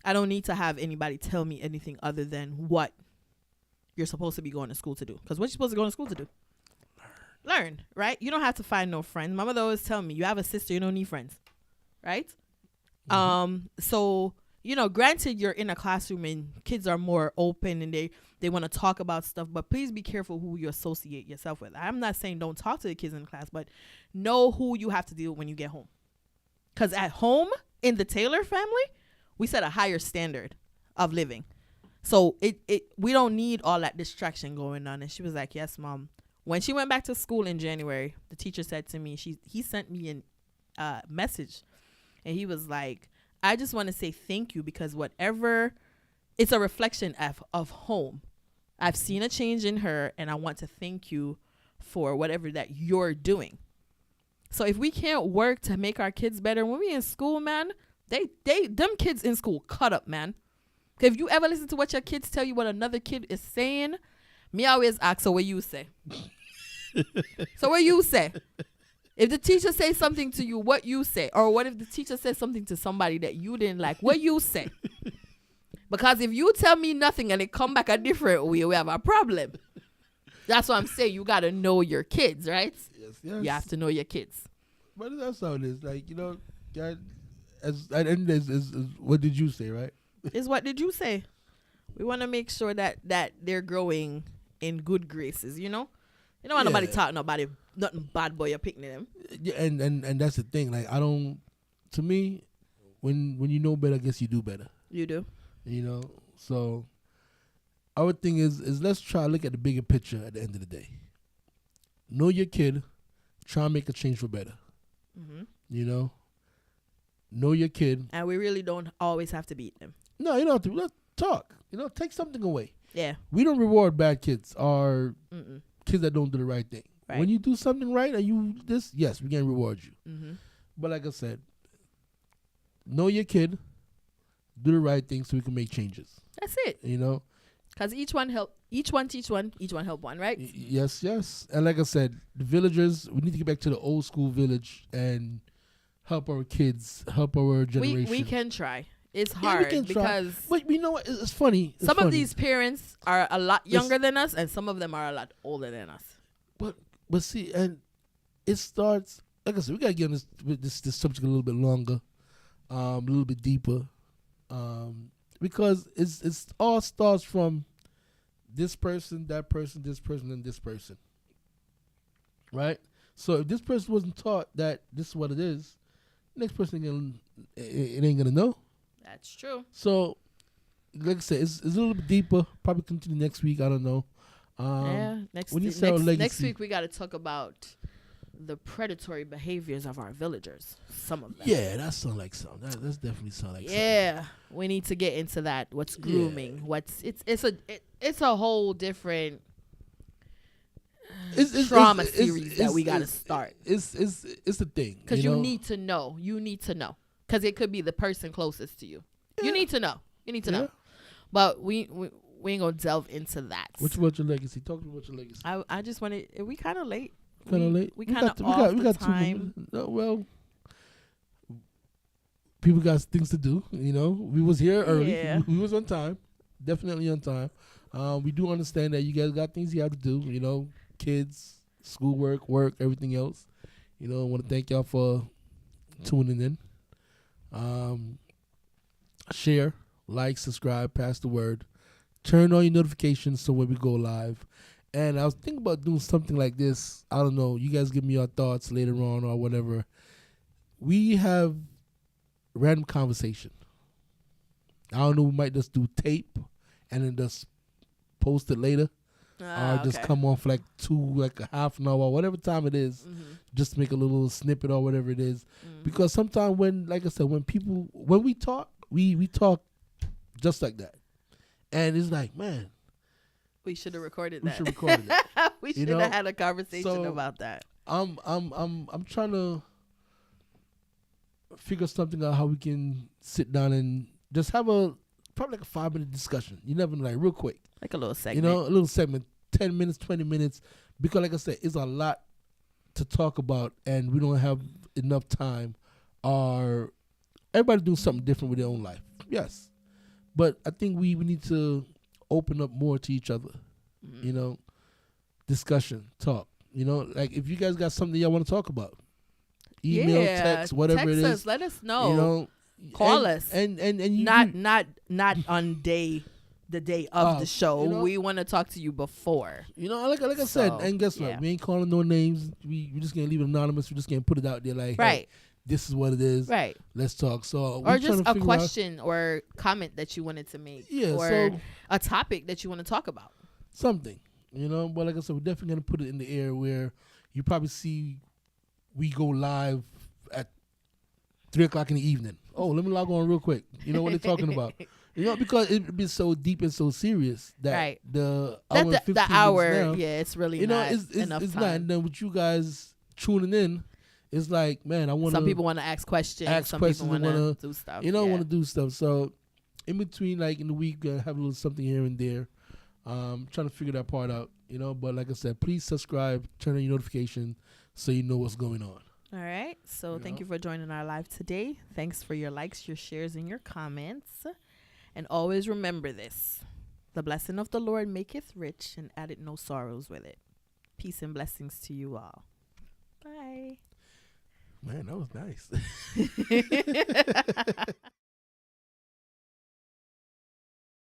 I don't need to have anybody tell me anything other than what you're supposed to be going to school to do. Because what you're supposed to go to school to do? Learn, right? You don't have to find no friends. My mother always tell me, you have a sister, you don't need friends, right? So, granted you're in a classroom and kids are more open and they want to talk about stuff, but please be careful who you associate yourself with. I'm not saying don't talk to the kids in class, but know who you have to deal with when you get home. Because at home, in the Taylor family, we set a higher standard of living. So we don't need all that distraction going on. And she was like, yes, Mom. When she went back to school in January, the teacher said to me, he sent me a message. And he was like, I just want to say thank you because it's a reflection of home. I've seen a change in her and I want to thank you for whatever that you're doing. So if we can't work to make our kids better, when we in school, man, them kids in school cut up, man. If you ever listen to what your kids tell you what another kid is saying, me always ask her what you say. So what you say? If the teacher says something to you, what you say? Or what if the teacher says something to somebody that you didn't like? What you say? Because if you tell me nothing and it come back a different way, we have a problem. That's what I'm saying. You got to know your kids, right?
Yes.
You have to know your kids.
But that's how it is. Like, that, as at the end is what did you say, right?
Is what did you say? We want to make sure that they're growing in good graces, You don't want nobody talking about it, nothing bad boy you're picking them.
Yeah, and that's the thing. Like, to me, when you know better, I guess you do better.
You do.
So our thing is let's try to look at the bigger picture at the end of the day. Know your kid, try and make a change for better.
Mm-hmm.
Know your kid.
And we really don't always have to beat them.
No, you don't have to. Let's talk. Take something away.
Yeah.
We don't reward bad kids or kids that don't do the right thing.
Right.
When you do something right and yes, we can reward you.
Mm-hmm.
But like I said, know your kid, do the right thing so we can make changes.
That's it. Because each one teach one, each one help one, right?
Yes. And like I said, the villagers, we need to get back to the old school village and help our kids, help our generation.
We can try. It's
Yeah,
hard
we can try.
because
But you know what? It's funny.
some of these parents are a lot younger than us and some of them are a lot older than us.
But see, and it starts, like I said, we got to get on this subject a little bit longer, a little bit deeper, because it's all starts from this person, that person, this person, and this person, right? So if this person wasn't taught that this is what it is, next person it ain't gonna know.
That's true.
So, like I said, it's a little bit deeper. Probably continue next week. I don't know.
Next week we got to talk about the predatory behaviors of our villagers. Some of them.
Yeah, that sounds like something. That's definitely sound like something.
Yeah, we need to get into that. What's grooming? It's a whole different trauma series that we got to start.
It's the thing
Because you need to know. You need to know. Because it could be the person closest to you.
Yeah.
You need to know. You need to know. But we ain't gonna delve into that.
What's about your legacy? Talk to me about your legacy.
I just wanted. We kind of late.
Kind of late.
We kind of off the time.
Well, people got things to do. We was here early.
Yeah.
We was on time. Definitely on time. We do understand that you guys got things you have to do. Kids, schoolwork, work, everything else. I want to thank y'all for tuning in. Share, like, subscribe, pass the word. Turn on your notifications so when we go live. And I was thinking about doing something like this. I don't know. You guys give me your thoughts later on or whatever. We have random conversation. I don't know. We might just do tape and then just post it later. Or just come on for like a half an hour, whatever time it is, just make a little snippet or whatever it is. Because sometimes like I said, when we talk, we talk just like that. And it's like, man,
we should have recorded
we
that.
should record it.
We should have had a conversation about that.
I'm trying to figure something out how we can sit down and just have probably like a 5-minute discussion. You never know, like real quick.
Like a little segment.
A little segment, 10 minutes, 20 minutes. Because like I said, it's a lot to talk about and we don't have enough time. Or everybody doing something different with their own life. Yes. But I think we need to open up more to each other. Discussion, talk. Like if you guys got something y'all want to talk about. Email, text, whatever it is.
Us, let us know. Call us.
And you
not on the day of the show. We want to talk to you before.
Like I said, and guess what? We ain't calling no names. We just gonna leave it anonymous. We just gonna put it out there like,
right.
Hey, this is what it is.
Right.
Let's talk. So
or just a question or comment that you wanted to make.
Yeah.
Or a topic that you want to talk about.
Something. But like I said, we're definitely gonna put it in the air where you probably see we go live at 3:00 in the evening. Oh, let me log on real quick. You know what they're talking about. Because it'd be so deep and so serious that the hour,
it's really not enough
it's
time.
not. And then with you guys tuning in, it's like, man, I want to.
Some people want to ask questions. Some people want to do stuff.
Want to do stuff. So in between, like in the week, have a little something here and there. Trying to figure that part out. You know, but like I said, please subscribe, turn on your notification so you know what's going on.
All right. So thank you for joining our live today. Thanks for your likes, your shares, and your comments. And always remember this: the blessing of the Lord maketh rich, and addeth no sorrows with it. Peace and blessings to you all. Bye.
Man, that was nice.